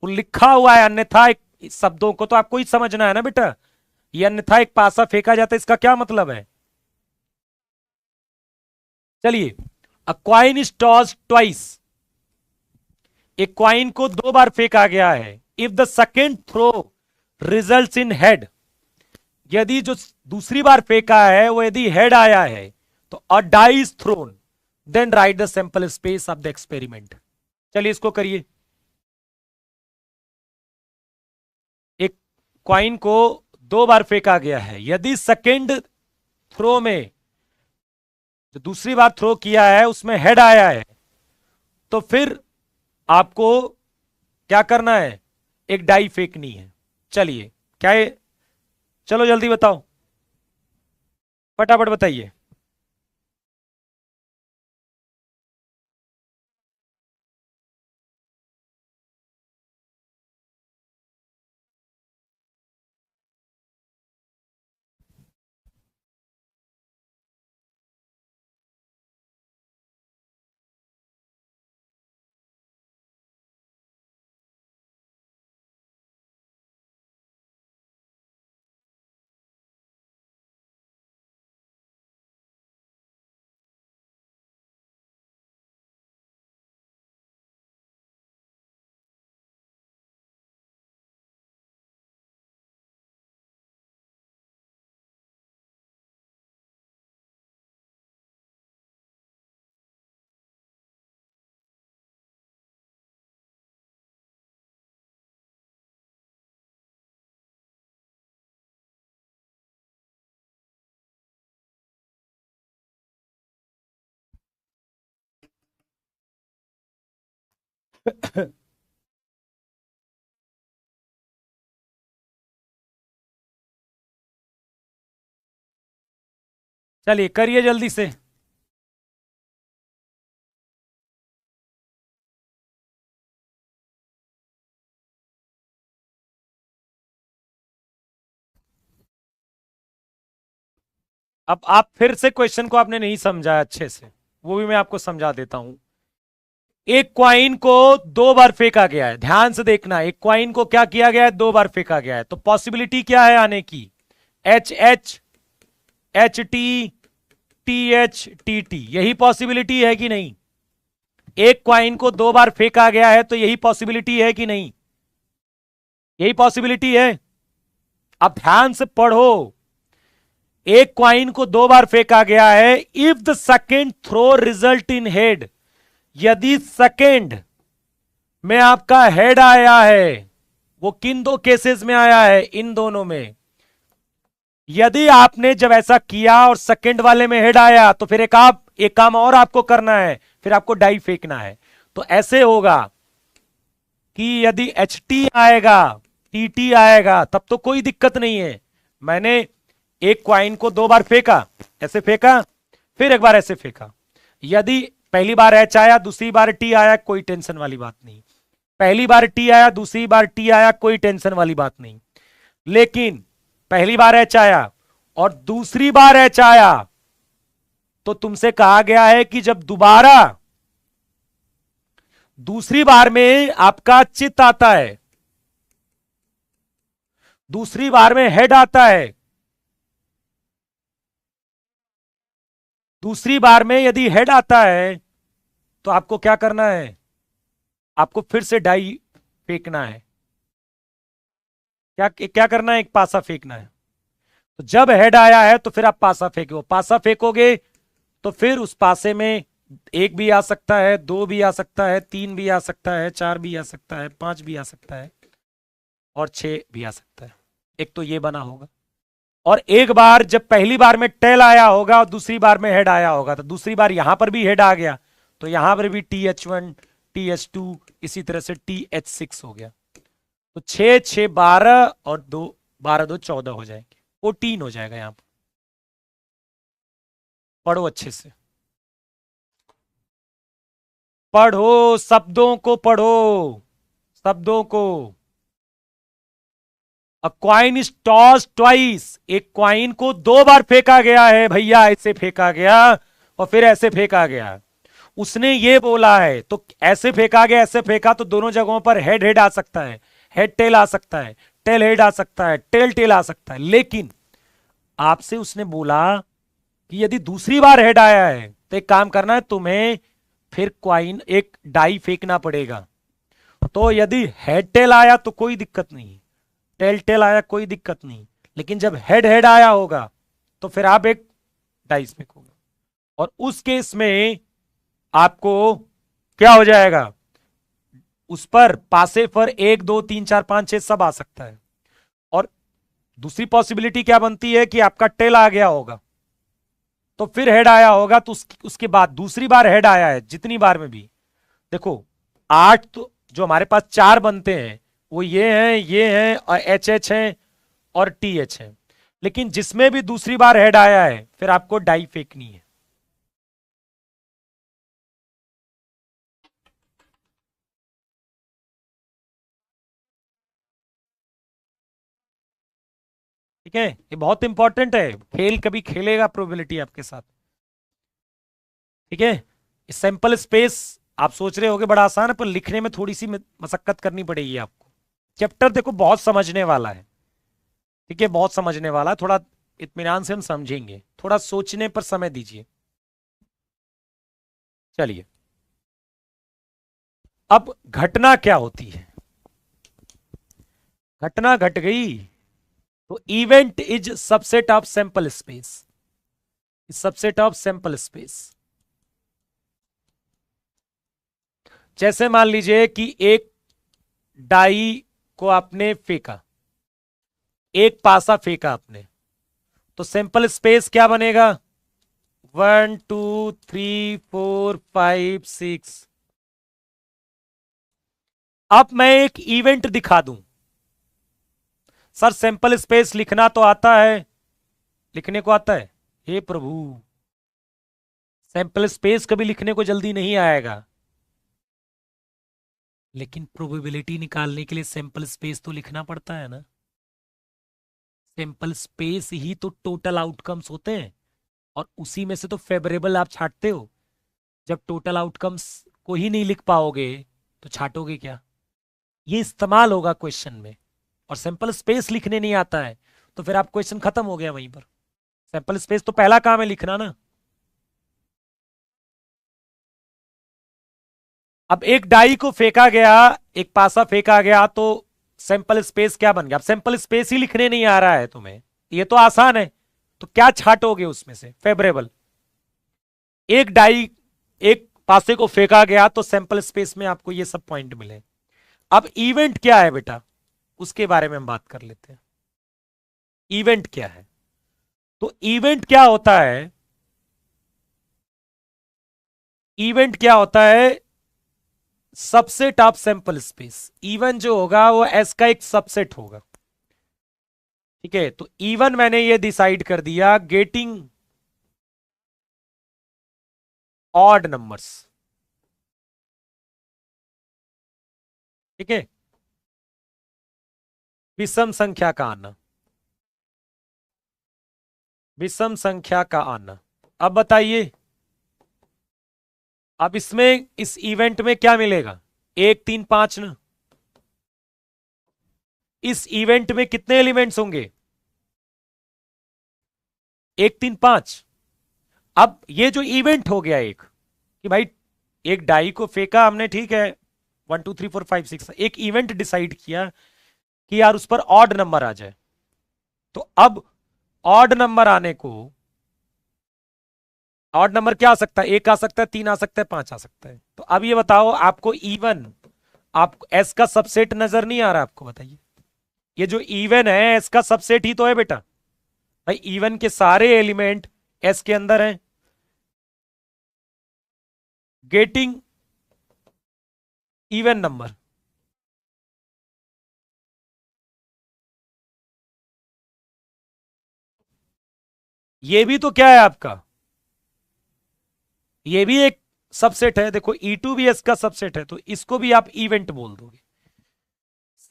वो लिखा हुआ है अन्यथा एक, शब्दों को तो आपको ही समझना है ना बेटा। ये अन्यथा एक पासा फेंका जाता है, इसका क्या मतलब है। चलिए, a coin is toss twice, एक क्वाइन को 2 बार फेंका गया है। If the second throw result in head, यदि जो दूसरी बार फेंका है वो यदि हेड आया है तो a die is thrown, then write the sample space of the experiment. चलिए इसको करिए। एक क्वाइन को 2 बार फेंका गया है, यदि सेकेंड थ्रो में, जो दूसरी बार थ्रो किया है उसमें हेड आया है, तो फिर आपको क्या करना है, एक डाई फेंकनी है। चलिए क्या है, चलो जल्दी बताओ, फटाफट बताइए। चलिए करिए जल्दी से। अब आप फिर से क्वेश्चन को आपने नहीं समझा अच्छे से, वो भी मैं आपको समझा देता हूं। एक क्वाइन को 2 बार फेंका गया है, ध्यान से देखना, एक क्वाइन को क्या किया गया है, 2 बार फेंका गया है, तो पॉसिबिलिटी क्या है आने की, H H, H T, T H, T T, यही पॉसिबिलिटी है कि नहीं? एक क्वाइन को 2 बार फेंका गया है तो यही पॉसिबिलिटी है कि नहीं? यही पॉसिबिलिटी है। अब ध्यान से पढ़ो, एक क्वाइन को 2 बार फेंका गया है, if the second throw result in head, यदि सेकेंड में आपका हेड आया है, वो किन दो केसेस में आया है, इन दोनों में, यदि आपने जब ऐसा किया और सेकेंड वाले में हेड आया तो फिर एक काम और आपको करना है, फिर आपको डाई फेंकना है। तो ऐसे होगा कि यदि एच टी आएगा, टी टी आएगा, तब तो कोई दिक्कत नहीं है। मैंने एक क्वाइन को 2 बार फेंका, ऐसे फेंका, फिर एक बार ऐसे फेंका, यदि पहली बार एच आया, दूसरी बार टी आया, कोई टेंशन वाली बात नहीं। पहली बार टी आया, दूसरी बार टी आया, कोई टेंशन वाली बात नहीं। लेकिन पहली बार एच आया और दूसरी बार एच आया, तो तुमसे कहा गया है कि जब दोबारा दूसरी बार में आपका चित आता है, दूसरी बार में हेड आता है, दूसरी बार में यदि हेड आता है तो आपको क्या करना है, आपको फिर से डाई फेंकना है। क्या क्या करना है, एक पासा फेंकना है। तो जब हेड आया है तो फिर आप पासा फेंको, पासा फेंकोगे तो फिर उस पासे में 1 भी आ सकता है, 2 भी आ सकता है, 3 भी आ सकता है, 4 भी आ सकता है, 5 भी आ सकता है और 6 भी आ सकता है। एक तो ये बना होगा, और एक बार जब पहली बार में टेल आया होगा और दूसरी बार में हेड आया होगा, तो दूसरी बार यहां पर भी हेड आ गया तो यहां पर भी TH1, TH2, इसी तरह से TH6 हो गया। तो 6 6 12 और 2 12 2 14 हो जाएंगे, 14 हो जाएगा यहां पर। पढ़ो अच्छे से, पढ़ो, शब्दों को पढ़ो, शब्दों को। अ क्वाइन इज टॉस ट्वाइस, एक क्वाइन को 2 बार फेंका गया है भैया, ऐसे फेंका गया और फिर ऐसे फेंका गया। उसने ये बोला है तो ऐसे फेंका गया, ऐसे फेंका, तो दोनों जगहों पर हेड हेड आ सकता है, हेड टेल आ सकता है, टेल हेड आ सकता है, टेल टेल आ सकता है। लेकिन आपसे उसने बोला कि यदि दूसरी बार हेड आया है तो एक काम करना है, तुम्हें फिर क्वाइन एक डाई फेंकना पड़ेगा। तो यदि हेड टेल आया तो कोई दिक्कत नहीं, टेल टेल आया कोई दिक्कत नहीं, लेकिन जब हेड हेड आया होगा तो फिर आप एक डाइस फेंकोगे, और उस केस में आपको क्या हो जाएगा, उस पर पासे पर 1 2 3 4 5 6 सब आ सकता है। और दूसरी पॉसिबिलिटी क्या बनती है कि आपका टेल आ गया होगा तो फिर हेड आया होगा, तो उसके बाद दूसरी बार हेड आया है, जितनी बार में भी देखो 8, तो जो हमारे पास 4 बनते हैं वो ये हैं और एच एच हैं और टी एच हैं। लेकिन जिसमें भी दूसरी बार हेड आया है फिर आपको डाई फेंकनी है। ठीक है, ये बहुत इंपॉर्टेंट है, खेल कभी खेलेगा प्रोबेबिलिटी आपके साथ। ठीक है, सैंपल स्पेस आप सोच रहे होगे बड़ा आसान है, पर लिखने में थोड़ी सी मशक्कत करनी पड़ेगी आपको। चैप्टर देखो बहुत समझने वाला है, ठीक है, बहुत समझने वाला है, थोड़ा इत्मीनान से हम समझेंगे, थोड़ा सोचने पर समय दीजिए। चलिए, अब घटना क्या होती है, घटना घट गई, तो event is subset of sample space, subset of sample space. जैसे मान लीजिए कि एक डाई को आपने फेंका, एक पासा फेंका आपने, तो सैंपल स्पेस क्या बनेगा, 1 2 3 4 5 6। अब मैं एक इवेंट दिखा दूं, सर सैंपल स्पेस लिखना तो आता है, लिखने को आता है, हे प्रभु, सैंपल स्पेस कभी लिखने को जल्दी नहीं आएगा, लेकिन प्रोबेबिलिटी निकालने के लिए सैंपल स्पेस तो लिखना पड़ता है ना। सैंपल स्पेस ही तो टोटल आउटकम्स होते हैं, और उसी में से तो फेवरेबल आप छांटते हो। जब टोटल आउटकम्स को ही नहीं लिख पाओगे तो छाटोगे क्या? ये इस्तेमाल होगा क्वेश्चन में। और सैंपल स्पेस लिखने नहीं आता है तो फिर आप क्वेश्चन खत्म हो गया वहीं पर। सैंपल स्पेस तो पहला काम है लिखना ना। अब एक डाई को फेंका गया, एक पासा फेंका गया, तो सैंपल स्पेस क्या बन गया? अब सैंपल स्पेस ही लिखने नहीं आ रहा है तुम्हें, ये तो आसान है, तो क्या छाटोगे उसमें से? फेवरेबल। एक डाई, एक पासे को फेंका गया तो सैंपल स्पेस में आपको ये सब पॉइंट मिले। अब इवेंट क्या है बेटा, उसके बारे में हम बात कर लेते हैं। इवेंट क्या है? तो इवेंट क्या होता है? इवेंट क्या होता है? Subset of sample space. Even जो होगा वो एस का एक सबसेट होगा। ठीक है, तो इवन मैंने ये डिसाइड कर दिया गेटिंग ऑड नंबर्स। ठीक है, विषम संख्या का आना, विषम संख्या का आना। अब बताइए, अब इसमें इस इवेंट में क्या मिलेगा? 1 3 5 ना। इस इवेंट में कितने एलिमेंट्स होंगे? 1 3 5। अब ये जो इवेंट हो गया एक, कि भाई एक डाई को फेंका हमने, ठीक है, 1 2 3 4 5 6, एक इवेंट डिसाइड किया कि यार उस पर ऑड नंबर आ जाए। तो अब ऑड नंबर आने को, ऑड नंबर क्या आ सकता है? 1 आ सकता है, 3 आ सकता है, 5 आ सकता है। तो अब ये बताओ, आपको इवन, आपको एस का सबसेट नजर नहीं आ रहा? आपको बताइए, ये जो इवन है एस का सबसेट ही तो है बेटा। भाई इवन के सारे एलिमेंट एस के अंदर हैं। गेटिंग इवन नंबर, ये भी तो क्या है आपका? ये भी एक सबसेट है। देखो E2 भी एस का सबसेट है, तो इसको भी आप इवेंट बोल दोगे।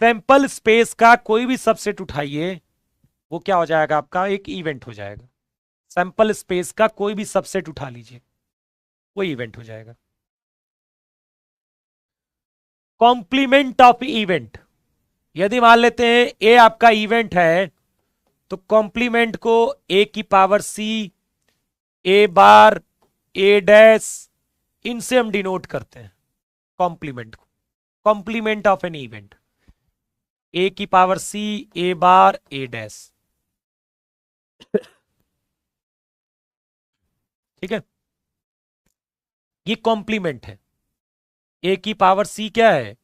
सैंपल स्पेस का कोई भी सबसेट उठाइए, वो क्या हो जाएगा आपका? एक इवेंट हो जाएगा। सैंपल स्पेस का कोई भी सबसेट उठा लीजिए, वो इवेंट हो जाएगा। कॉम्प्लीमेंट ऑफ इवेंट, यदि मान लेते हैं ए आपका इवेंट है, तो कॉम्प्लीमेंट को ए की पावर सी, ए बार, ए डैश, इनसे हम डिनोट करते हैं कॉम्प्लीमेंट को। कॉम्प्लीमेंट ऑफ एन इवेंट, ए की पावर सी, ए बार, ए डैश। ठीक है, ये कॉम्प्लीमेंट है। ए की पावर सी क्या है?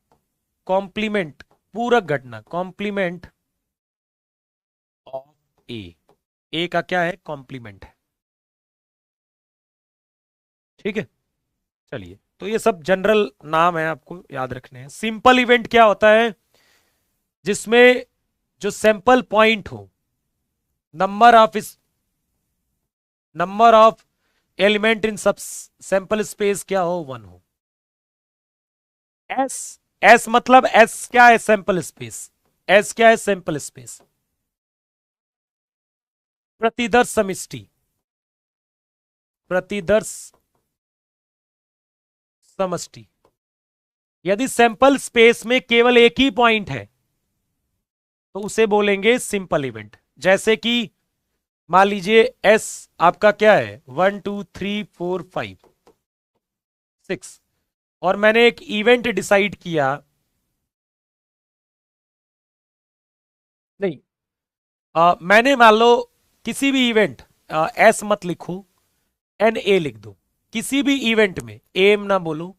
कॉम्प्लीमेंट, पूरक घटना, कॉम्प्लीमेंट ऑफ ए। ए का क्या है? कॉम्प्लीमेंट है। ठीक है, चलिए, तो ये सब जनरल नाम है, आपको याद रखने हैं। सिंपल इवेंट क्या होता है? जिसमें जो सैंपल पॉइंट हो, नंबर ऑफ इस, नंबर ऑफ एलिमेंट इन सब सैंपल स्पेस क्या हो? 1 हो। एस, एस मतलब एस क्या है? Sample space. एस क्या है? Sample space. प्रतिदर्श समष्टि, प्रतिदर्श समष्टि। यदि सैंपल स्पेस में केवल एक ही पॉइंट है तो उसे बोलेंगे सिंपल इवेंट। जैसे कि मान लीजिए एस आपका क्या है? 1 2 3 4 5 6, और मैंने एक इवेंट डिसाइड किया, नहीं, मैंने मान लो किसी भी इवेंट, एस मत लिखो, एन ए लिख दो। किसी भी इवेंट में, एम ना बोलो,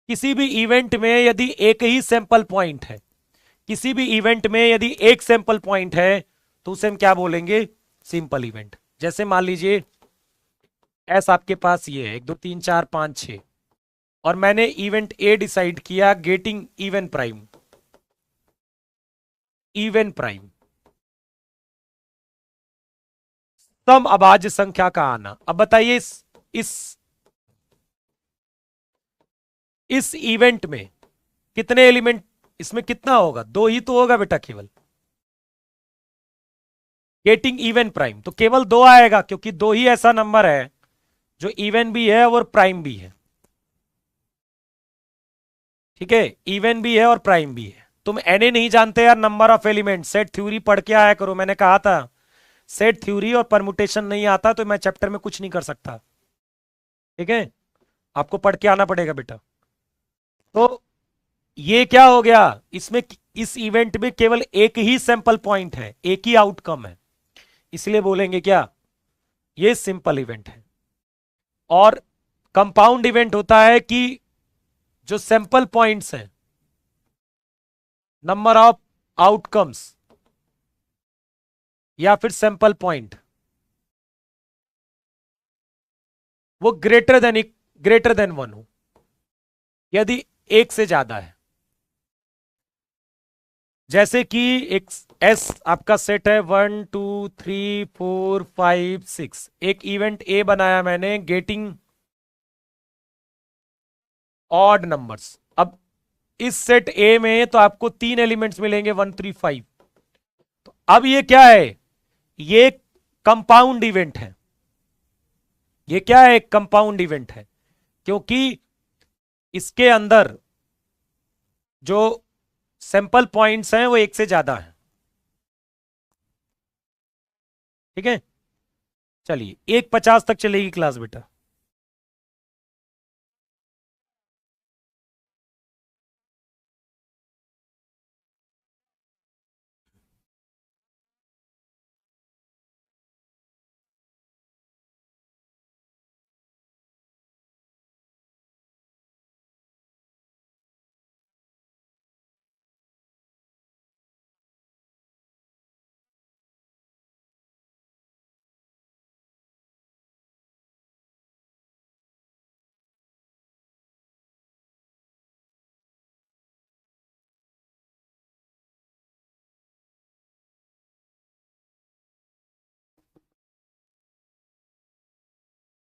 किसी भी इवेंट में यदि एक ही सैंपल पॉइंट है, किसी भी इवेंट में यदि एक सैंपल पॉइंट है, तो उसे हम क्या बोलेंगे? Simple event. जैसे मान लीजिए एस आपके पास ये है 1 2 3 4 5 6, और मैंने इवेंट ए डिसाइड किया getting even prime, even prime, सम अभाज्य संख्या का आना। अब बताइए इस इवेंट में कितने एलिमेंट, इसमें कितना होगा? 2 ही तो होगा बेटा केवल। गेटिंग इवन प्राइम, तो केवल 2 आएगा, क्योंकि 2 ही ऐसा नंबर है जो इवन भी है और प्राइम भी है। ठीक है, इवन भी है और प्राइम भी है। तुम एनए नहीं जानते यार, number of element, set theory पढ़ के आया करो, मैंने कहा था सेट थ्योरी और परमुटेशन नहीं आता तो मैं चैप्टर में कुछ नहीं कर सकता। ठीक है, आपको पढ़ के आना पड़ेगा बेटा। तो ये क्या हो गया, इसमें इस इवेंट में केवल एक ही सैंपल पॉइंट है, एक ही आउटकम है, इसलिए बोलेंगे क्या, ये सिंपल इवेंट है। और कंपाउंड इवेंट होता है कि जो सैंपल पॉइंट्स हैं, नंबर ऑफ आउटकम्स या फिर सैंपल पॉइंट, वो ग्रेटर देन वन हो, यदि एक से ज्यादा है। जैसे कि एक एस आपका सेट है 1 2 3 4 5 6, एक इवेंट ए बनाया मैंने, गेटिंग ऑड नंबर्स। अब इस सेट ए में तो आपको 3 एलिमेंट्स मिलेंगे 1 3 5। तो अब ये क्या है, ये कंपाउंड इवेंट है। ये क्या है, कंपाउंड इवेंट है, क्योंकि इसके अंदर जो सैंपल पॉइंट्स हैं वो एक से ज्यादा है। ठीक है, चलिए 1:50 तक चलेगी क्लास बेटा।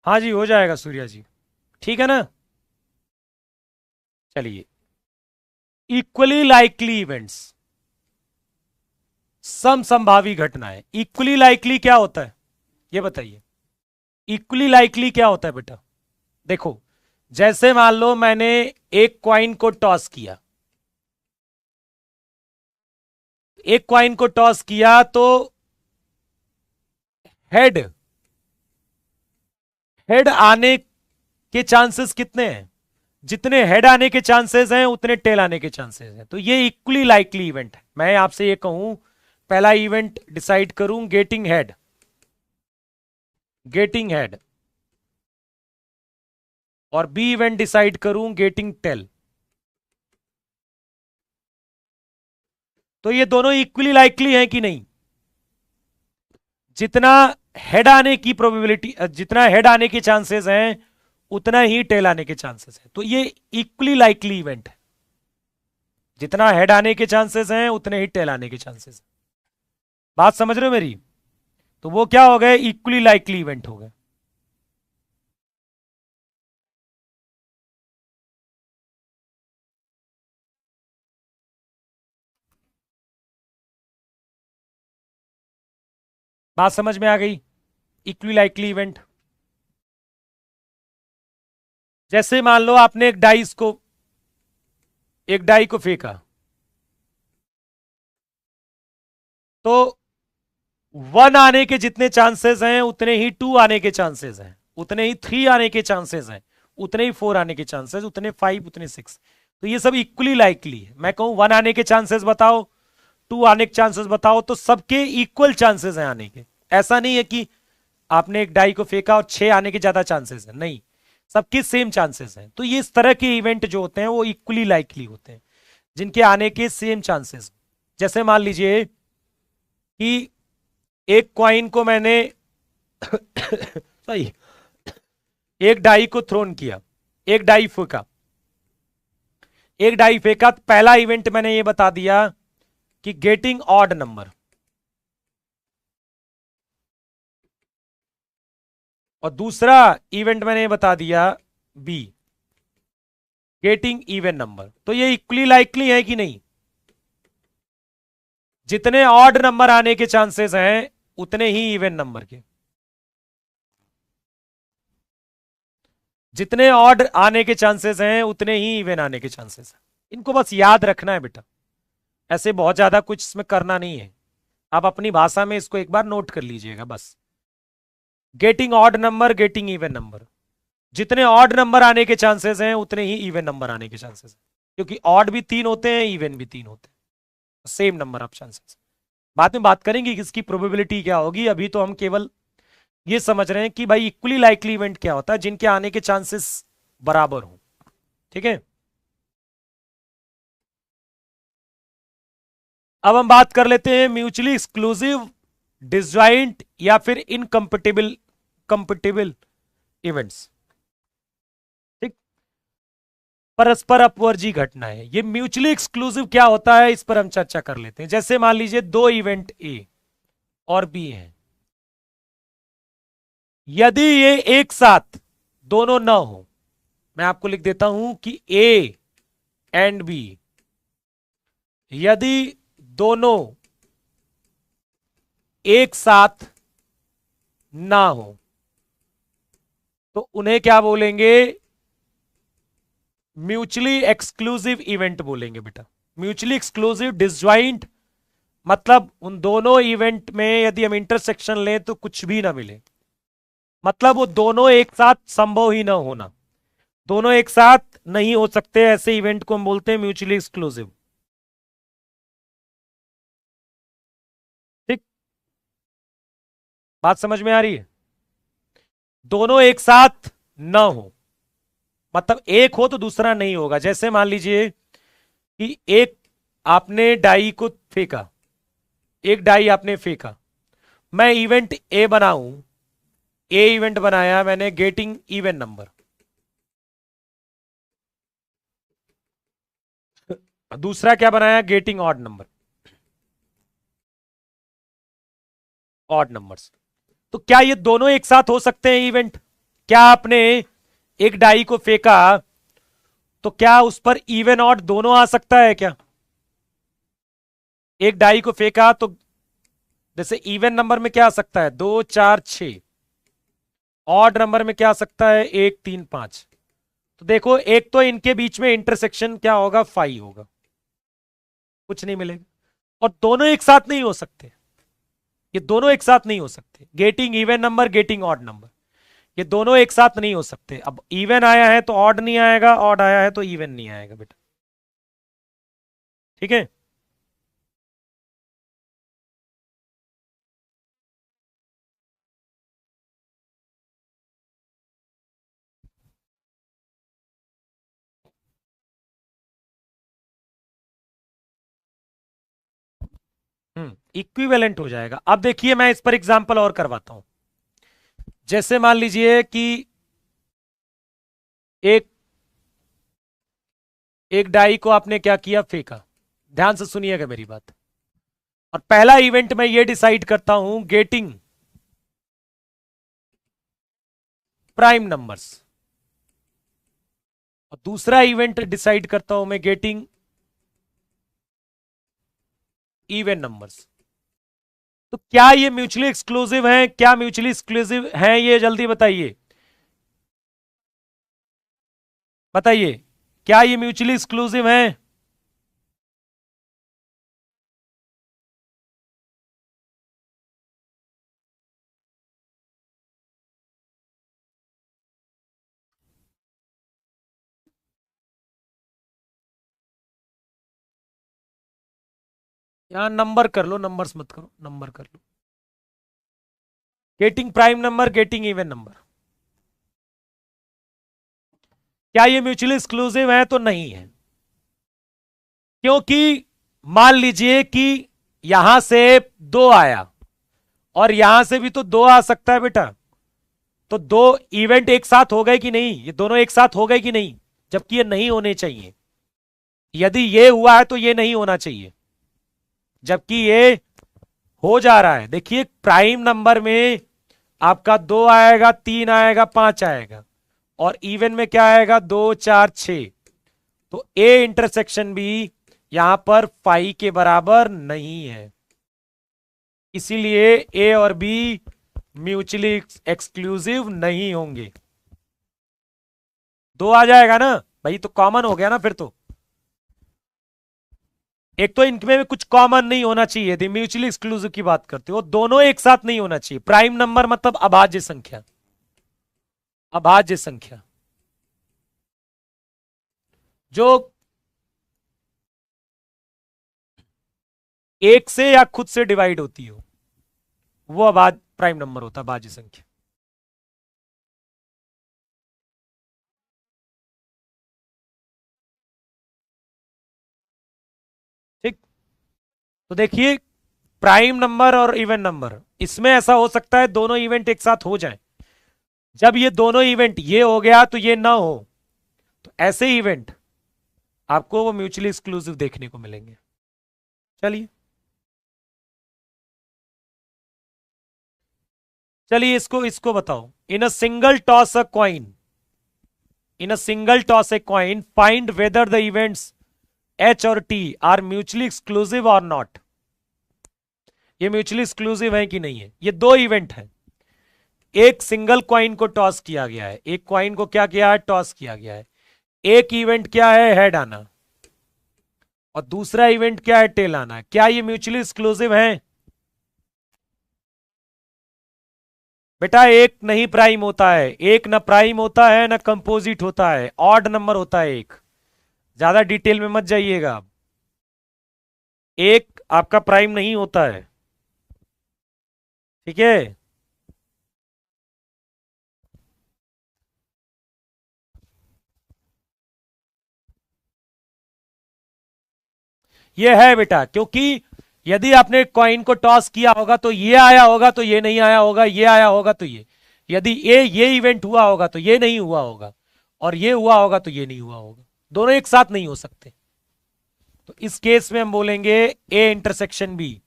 हाँ जी, हो जाएगा सूर्या जी, ठीक है ना। चलिए, इक्वली लाइकली इवेंट्स, सम संभावी घटनाएं। इक्वली लाइकली क्या होता है, ये बताइए। इक्वली लाइकली क्या होता है बेटा, देखो, जैसे मान लो मैंने एक क्वाइन को टॉस किया, एक क्वाइन को टॉस किया तो हेड हेड आने के चांसेस कितने हैं, जितने हेड आने के चांसेस हैं उतने टेल आने के चांसेस हैं। तो ये इक्वली लाइकली इवेंट है। मैं आपसे ये कहूं, पहला इवेंट डिसाइड करूं गेटिंग हेड, गेटिंग हेड, और बी इवेंट डिसाइड करूं गेटिंग टेल, तो ये दोनों इक्वली लाइकली हैं कि नहीं। जितना हेड आने की प्रोबेबिलिटी, जितना हेड आने के चांसेस हैं उतना ही टेल आने के चांसेस हैं। तो ये इक्वली लाइकली इवेंट है, जितना हेड आने के चांसेस हैं उतने ही टेल आने के चांसेस हैं। बात समझ रहे हो मेरी। तो वो क्या हो गए, इक्वली लाइकली इवेंट हो गए। बात समझ में आ गई, इक्वली लाइकली इवेंट। जैसे मान लो आपने एक डाई को फेंका, तो 1 आने के जितने चांसेस हैं उतने ही 2 आने के चांसेस हैं, उतने ही 3 आने के चांसेस हैं, उतने ही 4 आने के चांसेस, उतने 5, उतने 6। तो ये सब इक्वली लाइकली है। मैं कहूं 1 आने के चांसेस बताओ, 2 आने के चांसेस बताओ, तो सबके इक्वल चांसेस हैं आने के। ऐसा नहीं है कि आपने एक डाई को फेंका और 6 आने के ज्यादा चांसेस हैं, नहीं, सबके सेम चांसेस हैं। तो ये इस तरह के इवेंट जो होते हैं वो इक्वली लाइकली होते हैं, जिनके आने के सेम चांसेस। जैसे मान लीजिए कि एक क्वाइन को मैंने सही, एक डाई को थ्रोन किया, एक डाई फेंका, एक डाई फेंका, तो पहला इवेंट मैंने ये बता दिया कि गेटिंग ऑड नंबर, और दूसरा इवेंट मैंने ये बता दिया बी, गेटिंग इवन नंबर। तो ये इक्वली लाइकली है कि नहीं। जितने ऑड नंबर आने के चांसेस हैं उतने ही इवन नंबर के, जितने ऑड आने के चांसेस हैं उतने ही इवन आने के चांसेस हैं। इनको बस याद रखना है बेटा, ऐसे बहुत ज्यादा कुछ इसमें करना नहीं है। आप अपनी भाषा में इसको एक बार नोट कर लीजिएगा बस। Getting odd number, getting even number, जितने ऑड नंबर आने के चांसेस हैं उतने ही इवन नंबर आने के चांसेस हैं, क्योंकि ऑड भी 3 होते हैं, इवन भी 3 होते हैं, सेम नंबर ऑफ चांसेस। बाद में बात करेंगे कि इसकी प्रोबेबिलिटी क्या होगी, अभी तो हम केवल ये समझ रहे हैं कि भाई इक्वली लाइकली इवेंट क्या होता है, जिनके आने के चांसेस बराबर हो। ठीक है, अब हम बात कर लेते हैं म्यूचुअली एक्सक्लूसिव, डिसजॉइंट या फिर इनकम्पेटिबल कंपेटिबल इवेंट्स। ठीक, परस्पर अपवर्जी घटना है, ये म्यूचुअली एक्सक्लूसिव क्या होता है इस पर हम चर्चा कर लेते हैं। जैसे मान लीजिए दो इवेंट ए और बी हैं, यदि ये एक साथ दोनों ना हो, मैं आपको लिख देता हूं कि ए एंड बी यदि दोनों एक साथ ना हो तो उन्हें क्या बोलेंगे, म्यूचुअली एक्सक्लूसिव इवेंट बोलेंगे बेटा। म्यूचुअली एक्सक्लूसिव डिसजॉइंट मतलब उन दोनों इवेंट में यदि हम इंटरसेक्शन लें तो कुछ भी ना मिले, मतलब वो दोनों एक साथ संभव ही ना होना, दोनों एक साथ नहीं हो सकते, ऐसे इवेंट को हम बोलते हैं म्यूचुअली एक्सक्लूसिव। ठीक, बात समझ में आ रही है? दोनों एक साथ ना हो मतलब एक हो तो दूसरा नहीं होगा। जैसे मान लीजिए कि एक आपने डाई को फेंका, एक डाई आपने फेंका, मैं इवेंट ए बनाऊं, ए इवेंट बनाया मैंने गेटिंग इवन नंबर, दूसरा क्या बनाया, getting odd number, odd numbers. तो क्या ये दोनों एक साथ हो सकते हैं इवेंट? क्या आपने एक डाई को फेंका तो क्या उस पर इवन ऑड दोनों आ सकता है क्या? एक डाई को फेंका तो जैसे इवन नंबर में क्या आ सकता है, 2 4 6, ऑड नंबर में क्या आ सकता है, 1 3 5। तो देखो एक तो इनके बीच में इंटरसेक्शन क्या होगा, 5 होगा, कुछ नहीं मिलेगा। और दोनों एक साथ नहीं हो सकते, ये दोनों एक साथ नहीं हो सकते, getting even number getting odd number, ये दोनों एक साथ नहीं हो सकते। अब इवन आया है तो ऑड नहीं आएगा, ऑड आया है तो इवन नहीं आएगा बेटा। ठीक है, इक्विवेलेंट हो जाएगा। अब देखिए मैं इस पर एग्जांपल और करवाता हूं। जैसे मान लीजिए कि एक एक डाई को आपने क्या किया, फेंका। ध्यान से सुनिएगा मेरी बात। और पहला इवेंट मैं ये डिसाइड करता हूं गेटिंग प्राइम नंबर्स, और दूसरा इवेंट डिसाइड करता हूं मैं गेटिंग इवन नंबर्स। तो क्या ये म्यूचुअली एक्सक्लूसिव हैं? क्या म्यूचुअली एक्सक्लूसिव हैं ये जल्दी बताइए, बताइए क्या ये म्यूचुअली एक्सक्लूसिव हैं? यहां नंबर कर लो, नंबर्स मत करो, नंबर कर लो। Getting prime number getting even number, क्या ये म्यूचुअली एक्सक्लूसिव है? तो नहीं है, क्योंकि मान लीजिए कि यहां से 2 आया और यहां से भी तो 2 आ सकता है बेटा, तो 2 इवेंट एक साथ हो गए कि नहीं, ये दोनों एक साथ हो गए कि नहीं, जबकि ये नहीं होने चाहिए। यदि ये हुआ है तो ये नहीं होना चाहिए, जबकि ये हो जा रहा है। देखिए प्राइम नंबर में आपका 2 आएगा, 3 आएगा, 5 आएगा, और इवन में क्या आएगा, 2 4 6। तो ए इंटरसेक्शन भी यहां पर 5 के बराबर नहीं है, इसीलिए ए और बी म्यूचुअली एक्सक्लूसिव नहीं होंगे। 2 आ जाएगा ना भाई, तो कॉमन हो गया ना फिर तो। एक तो इनमें भी कुछ कॉमन नहीं होना चाहिए थी, म्यूचुअली एक्सक्लूसिव की बात करते हो, दोनों एक साथ नहीं होना चाहिए। प्राइम नंबर मतलब अभाज्य संख्या, अभाज्य संख्या जो एक से या खुद से डिवाइड होती हो, वो अभाज्य प्राइम नंबर होता है, अभाज्य संख्या। ठीक, तो देखिए प्राइम नंबर और इवन नंबर, इसमें ऐसा हो सकता है दोनों इवेंट एक साथ हो जाएं। जब ये दोनों इवेंट ये हो गया तो ये ना हो, तो ऐसे इवेंट आपको वो म्यूचुअली एक्सक्लूसिव देखने को मिलेंगे। चलिए चलिए इसको इसको बताओ। In a single toss a coin, in a single toss a coin find whether the events H और टी आर म्यूचुअली एक्सक्लूसिव और नॉट। ये म्यूचुअली एक्सक्लूसिव है कि नहीं है। ये दो इवेंट है, एक सिंगल कॉइन को टॉस किया गया है, एक कॉइन को क्या किया है, टॉस किया गया है। एक इवेंट क्या है, हेड आना, और दूसरा इवेंट क्या है, टेल आना। क्या ये म्यूचुअली एक्सक्लूसिव है? बेटा एक नहीं प्राइम होता है, एक ना प्राइम होता है ना कंपोजिट होता है, ऑड नंबर होता है एक। ज्यादा डिटेल में मत जाइएगा, एक आपका प्राइम नहीं होता है, ठीक है। ये है बेटा, क्योंकि यदि आपने कॉइन को टॉस किया होगा तो ये आया होगा, तो ये नहीं आया होगा, ये आया होगा तो ये, यदि ये इवेंट हुआ होगा तो ये नहीं हुआ होगा, और ये हुआ होगा तो ये नहीं हुआ होगा, दोनों एक साथ नहीं हो सकते। तो इस केस में हम बोलेंगे ए इंटरसेक्शन बी।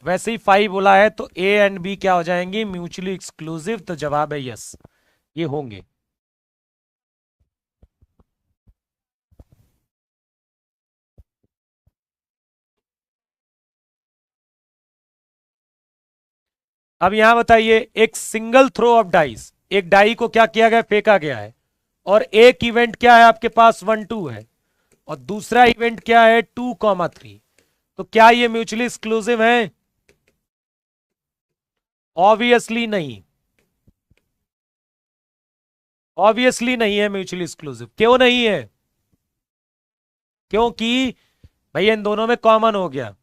वैसे ही 5 बोला है तो ए एंड बी क्या हो जाएंगे, म्यूचुअली एक्सक्लूसिव। तो जवाब है यस, ये होंगे। अब यहां बताइए, एक सिंगल थ्रो ऑफ डाइस, एक डाई को क्या किया गया, फेंका गया है, और एक इवेंट क्या है आपके पास, 1 2 है, और दूसरा इवेंट क्या है, 2 3। तो क्या ये म्यूचुअली एक्सक्लूसिव है? ऑब्वियसली नहीं, ऑब्वियसली नहीं है म्यूचुअली एक्सक्लूसिव। क्यों नहीं है? क्योंकि भैया इन दोनों में कॉमन हो गया,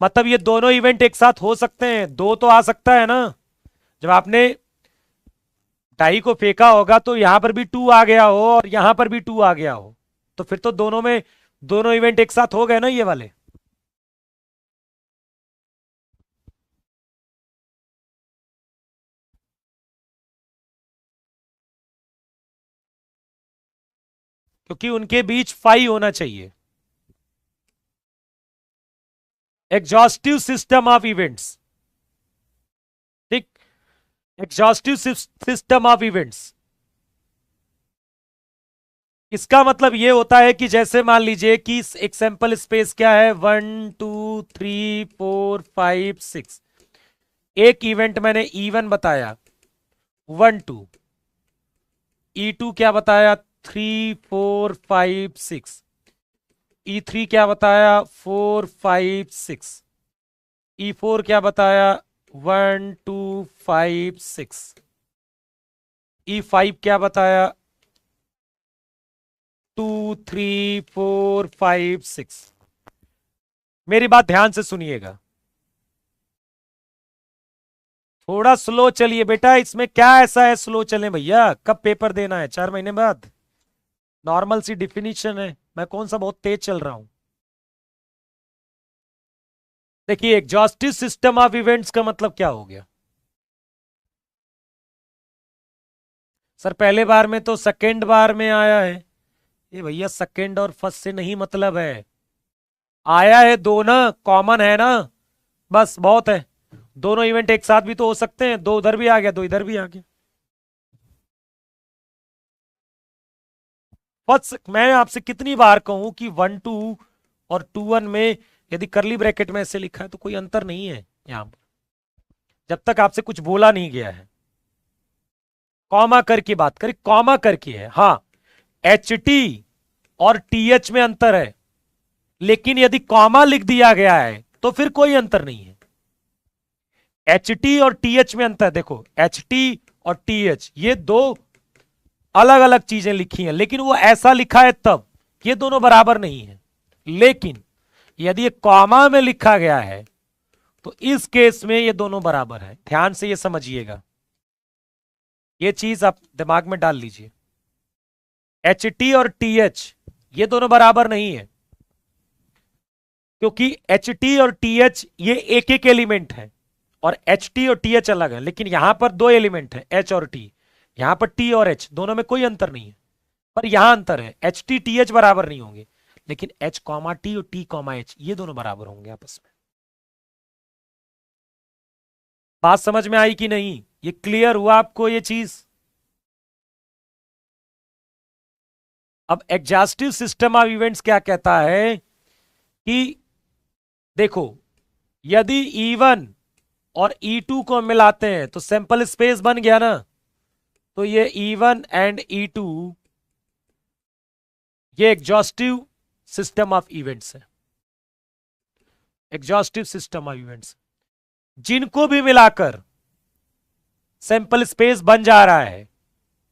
मतलब ये दोनों इवेंट एक साथ हो सकते हैं, दो तो आ सकता है ना। जब आपने डाई को फेंका होगा तो यहां पर भी 2 आ गया हो और यहां पर भी 2 आ गया हो, तो फिर तो दोनों में दोनों इवेंट एक साथ हो गए ना ये वाले। क्योंकि उनके बीच 5 होना चाहिए। एग्जॉस्टिव सिस्टम ऑफ इवेंट्स, ठीक, एग्जॉस्टिव सिस्टम ऑफ इवेंट्स, इसका मतलब ये होता है कि जैसे मान लीजिए कि एक सैंपल स्पेस क्या है, 1 2 3 4 5 6। एक इवेंट मैंने E1 बताया 1 2, E2 क्या बताया 3 4 5 6, E3 क्या बताया 4 5 6, E4 क्या बताया 1 2 5 6, E5 क्या बताया 2 3 4 5 6। मेरी बात ध्यान से सुनिएगा, थोड़ा स्लो चलिए बेटा। इसमें क्या ऐसा है स्लो चले भैया, कब पेपर देना है, 4 महीने बाद? नॉर्मल सी डिफिनीशन है, मैं कौन सा बहुत तेज चल रहा हूं। देखिए एग्जॉस्टिव सिस्टम ऑफ इवेंट्स का मतलब क्या हो गया? सर पहले बार में तो सेकेंड बार में आया है, ये भैया सेकेंड और फर्स्ट से नहीं मतलब है, आया है दो ना, कॉमन है ना, बस बहुत है। दोनों इवेंट एक साथ भी तो हो सकते हैं, दो उधर भी आ गया, दो इधर भी आ गया। फर्स्ट मैं आपसे कितनी बार कहूं कि 1 2 और 2 1 में यदि करली ब्रैकेट में ऐसे लिखा है तो कोई अंतर नहीं है यहां पर, जब तक आपसे कुछ बोला नहीं गया है। कॉमा करके बात करें, कॉमा करके है, हाँ। एच टी और टी एच में अंतर है, लेकिन यदि कॉमा लिख दिया गया है तो फिर कोई अंतर नहीं है। एच टी और टी एच में अंतर देखो, एच टी और टी एच ये दो अलग अलग चीजें लिखी हैं, लेकिन वो ऐसा लिखा है तब, ये दोनों बराबर नहीं है। लेकिन यदि ये कॉमा में लिखा गया है तो इस केस में ये दोनों बराबर है। ध्यान से ये समझिएगा, ये चीज आप दिमाग में डाल लीजिए। एच टी और टी एच ये दोनों बराबर नहीं है, क्योंकि एच टी और टी एच ये एक एक एलिमेंट है और एच टी और टी एच अलग है। लेकिन यहां पर दो एलिमेंट है, एच और टी। यहां पर टी और एच दोनों में कोई अंतर नहीं है, पर यहां अंतर है, एच टी टी एच बराबर नहीं होंगे, लेकिन एच कॉमा टी और टी कॉमा एच ये दोनों बराबर होंगे आपस में। बात समझ में आई कि नहीं? ये क्लियर हुआ आपको ये चीज? अब एग्जॉस्टिव सिस्टम ऑफ इवेंट्स क्या कहता है कि देखो, यदि E1 और E2 को मिलाते हैं तो सैंपल स्पेस बन गया ना, तो ये E1 एंड E2 ये एग्जॉस्टिव सिस्टम ऑफ इवेंट्स है। एग्जॉस्टिव सिस्टम ऑफ इवेंट्स जिनको भी मिलाकर सैंपल स्पेस बन जा रहा है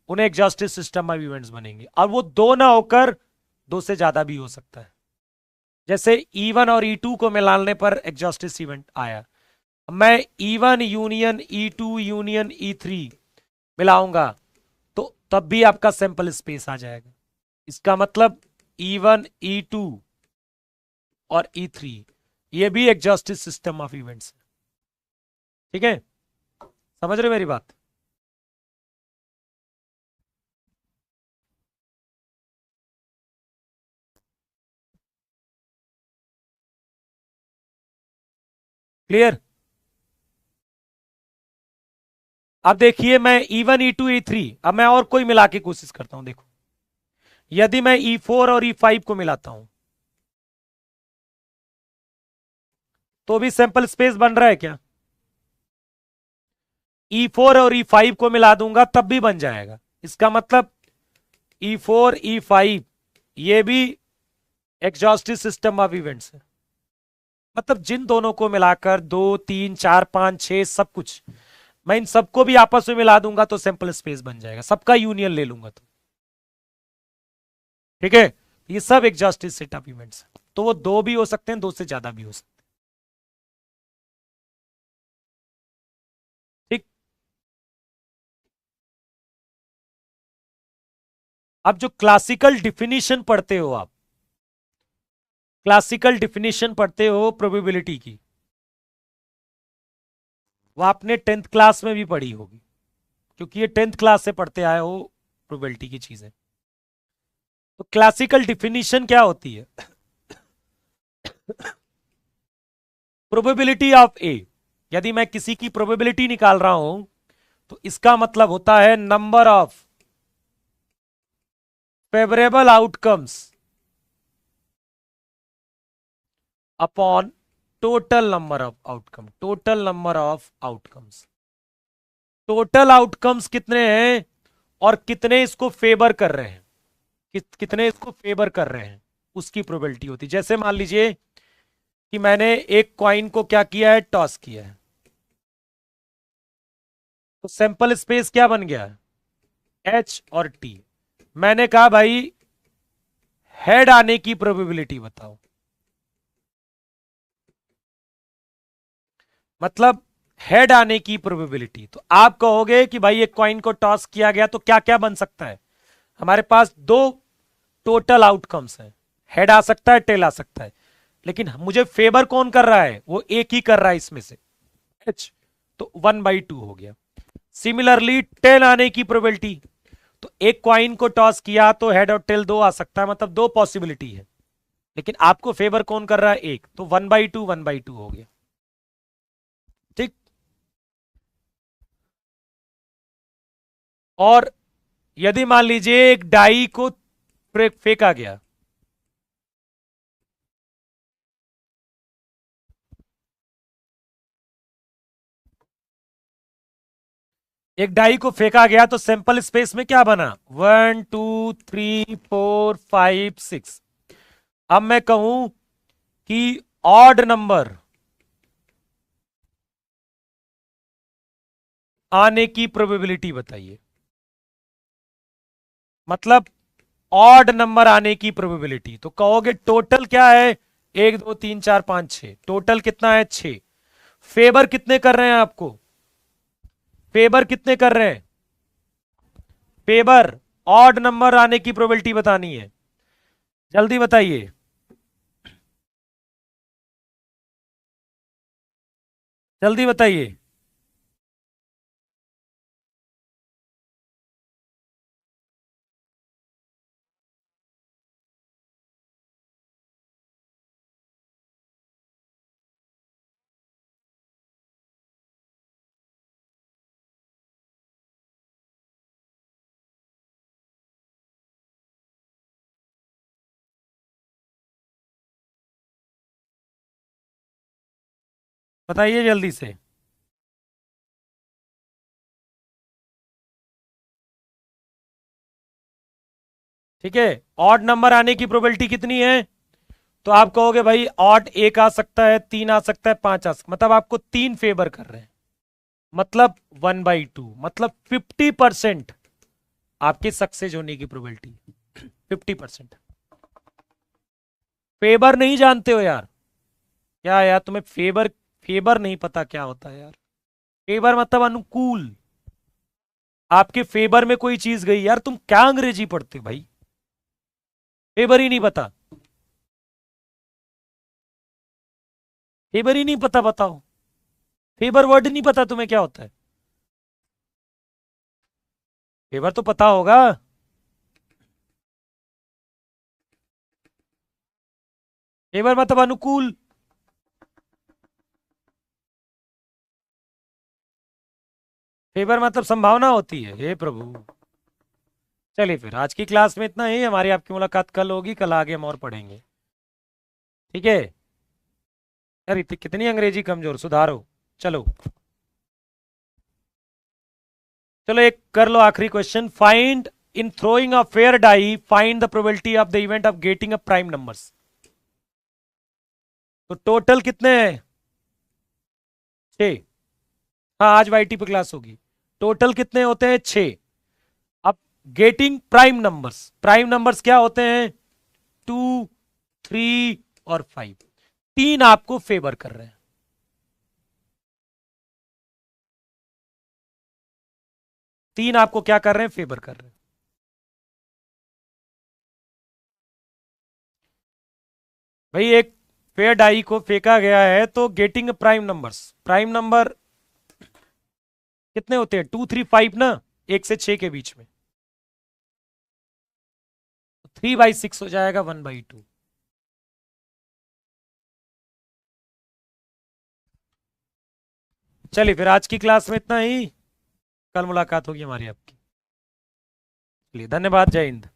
उन्हें एग्जॉस्टिव सिस्टम ऑफ इवेंट्स बनेंगे। और वो दो ना होकर दो से ज्यादा भी हो सकता है। जैसे E1 और E2 को मिलाने पर एग्जॉस्टिव इवेंट आया, मैं E1 union E2 union E3 मिलाऊंगा तो तब भी आपका सैंपल स्पेस आ जाएगा। इसका मतलब E1 E2 और E3 ये भी एग्जॉस्टिव सिस्टम ऑफ इवेंट्स है। ठीक है, समझ रहे मेरी बात? क्लियर? अब देखिए, मैं E1 E2 E3, अब मैं और कोई मिला के कोशिश करता हूं। देखो, यदि मैं E4 और E5 को मिलाता हूं तो भी सैंपल स्पेस बन रहा है क्या? E4 और E5 को मिला दूंगा तब भी बन जाएगा। इसका मतलब E4 E5 ये भी एग्जॉस्टिव सिस्टम ऑफ इवेंट्स है। मतलब जिन दोनों को मिलाकर 2 3 4 5 6 सब कुछ, मैं इन सबको भी आपस में मिला दूंगा तो सैंपल स्पेस बन जाएगा, सबका यूनियन ले लूंगा तो। ठीक है, ये सब एग्जॉस्टिव सेट ऑफ इवेंट्स है। तो वो दो भी हो सकते हैं, दो से ज्यादा भी हो सकते हैं। ठीक, अब जो क्लासिकल डिफिनीशन पढ़ते हो आप, क्लासिकल डिफिनीशन पढ़ते हो प्रोबेबिलिटी की, वो आपने 10th क्लास में भी पढ़ी होगी, क्योंकि ये 10th क्लास से पढ़ते आए हो प्रोबेबिलिटी की चीजें। तो क्लासिकल डिफिनीशन क्या होती है? प्रोबेबिलिटी ऑफ ए, यदि मैं किसी की प्रोबेबिलिटी निकाल रहा हूं तो इसका मतलब होता है number of favourable outcomes upon total number of outcome. Total number of outcomes, total outcomes कितने हैं और कितने इसको फेवर कर रहे हैं, कितने इसको फेवर कर रहे हैं, उसकी प्रोबेबिलिटी होती है। जैसे मान लीजिए कि मैंने एक कॉइन को क्या किया है, टॉस किया है, तो सैंपल स्पेस क्या बन गया है, एच और टी। मैंने कहा भाई हेड आने की प्रोबेबिलिटी बताओ, मतलब हेड आने की प्रोबेबिलिटी। तो आप कहोगे कि भाई एक कॉइन को टॉस किया गया तो क्या क्या बन सकता है, हमारे पास दो टोटल आउटकम्स हैं, हेड आ सकता है, टेल आ सकता है, लेकिन मुझे फेवर कौन कर रहा है, वो एक ही कर रहा है इसमें से, एच, तो 1/2 हो गया। सिमिलरली टेल आने की प्रोबेबिलिटी, तो एक क्वाइन को टॉस किया तो हेड और टेल दो आ सकता है, मतलब दो पॉसिबिलिटी है, लेकिन आपको फेवर कौन कर रहा है, एक, तो 1/2 हो गया। ठीक, और यदि मान लीजिए एक डाई को फेंका गया, एक डाई को फेंका गया तो सैंपल स्पेस में क्या बना, 1 2 3 4 5 6। अब मैं कहूं कि ऑड नंबर आने की प्रोबेबिलिटी बताइए। मतलब ऑड नंबर आने की प्रोबेबिलिटी, तो कहोगे टोटल क्या है, 1 2 3 4 5 6, टोटल कितना है 6। फेवर कितने कर रहे हैं आपको, फेवर कितने कर रहे हैं, फेवर ऑड नंबर आने की प्रोबेबिलिटी बतानी है, जल्दी बताइए। जल्दी बताइए। बताइए जल्दी से। ठीक है, ऑड नंबर आने की प्रोबेबिलिटी कितनी है, तो आप कहोगे भाई ऑड 1 आ सकता है, 3 आ सकता है, 5 आ सकता है, मतलब आपको 3 फेवर कर रहे हैं, मतलब 1/2, मतलब 50% आपके सक्सेस होने की प्रोबेबिलिटी, 50%। फेवर नहीं जानते हो यार, क्या यार तुम्हें फेवर, फेवर नहीं पता क्या होता है यार। फेवर मतलब अनुकूल, आपके फेवर में कोई चीज गई, यार तुम क्या अंग्रेजी पढ़ते हो भाई, फेवर ही नहीं पता, फेवर ही नहीं पता, बताओ। फेवर वर्ड नहीं पता तुम्हें क्या होता है, फेवर तो पता होगा। फेवर मतलब अनुकूल, फेवर मतलब संभावना होती है, हे प्रभु। चलिए फिर आज की क्लास में इतना ही, हमारी आपकी मुलाकात कल होगी, कल आगे हम और पढ़ेंगे। ठीक है। यार कितनी अंग्रेजी कमजोर, सुधारो। चलो, चलो एक कर लो आखिरी question. Find, in throwing a fair die find the probability of the event of getting a prime numbers. तो टोटल कितने हैं, 6। हाँ आज वाईटी पे क्लास होगी। टोटल कितने होते हैं, 6। अब getting prime numbers, prime numbers क्या होते हैं, 2 3 और 5। 3 आपको फेवर कर रहे हैं, 3 आपको क्या कर रहे हैं, फेवर कर रहे हैं। भाई एक फेयर डाई को फेंका गया है, तो getting prime numbers, prime number कितने होते हैं, 2 3 5 ना, 1 से 6 के बीच में, 3/6 हो जाएगा 1/2। चलिए फिर आज की क्लास में इतना ही, कल मुलाकात होगी हमारी आपकी। चलिए धन्यवाद, जय हिंद।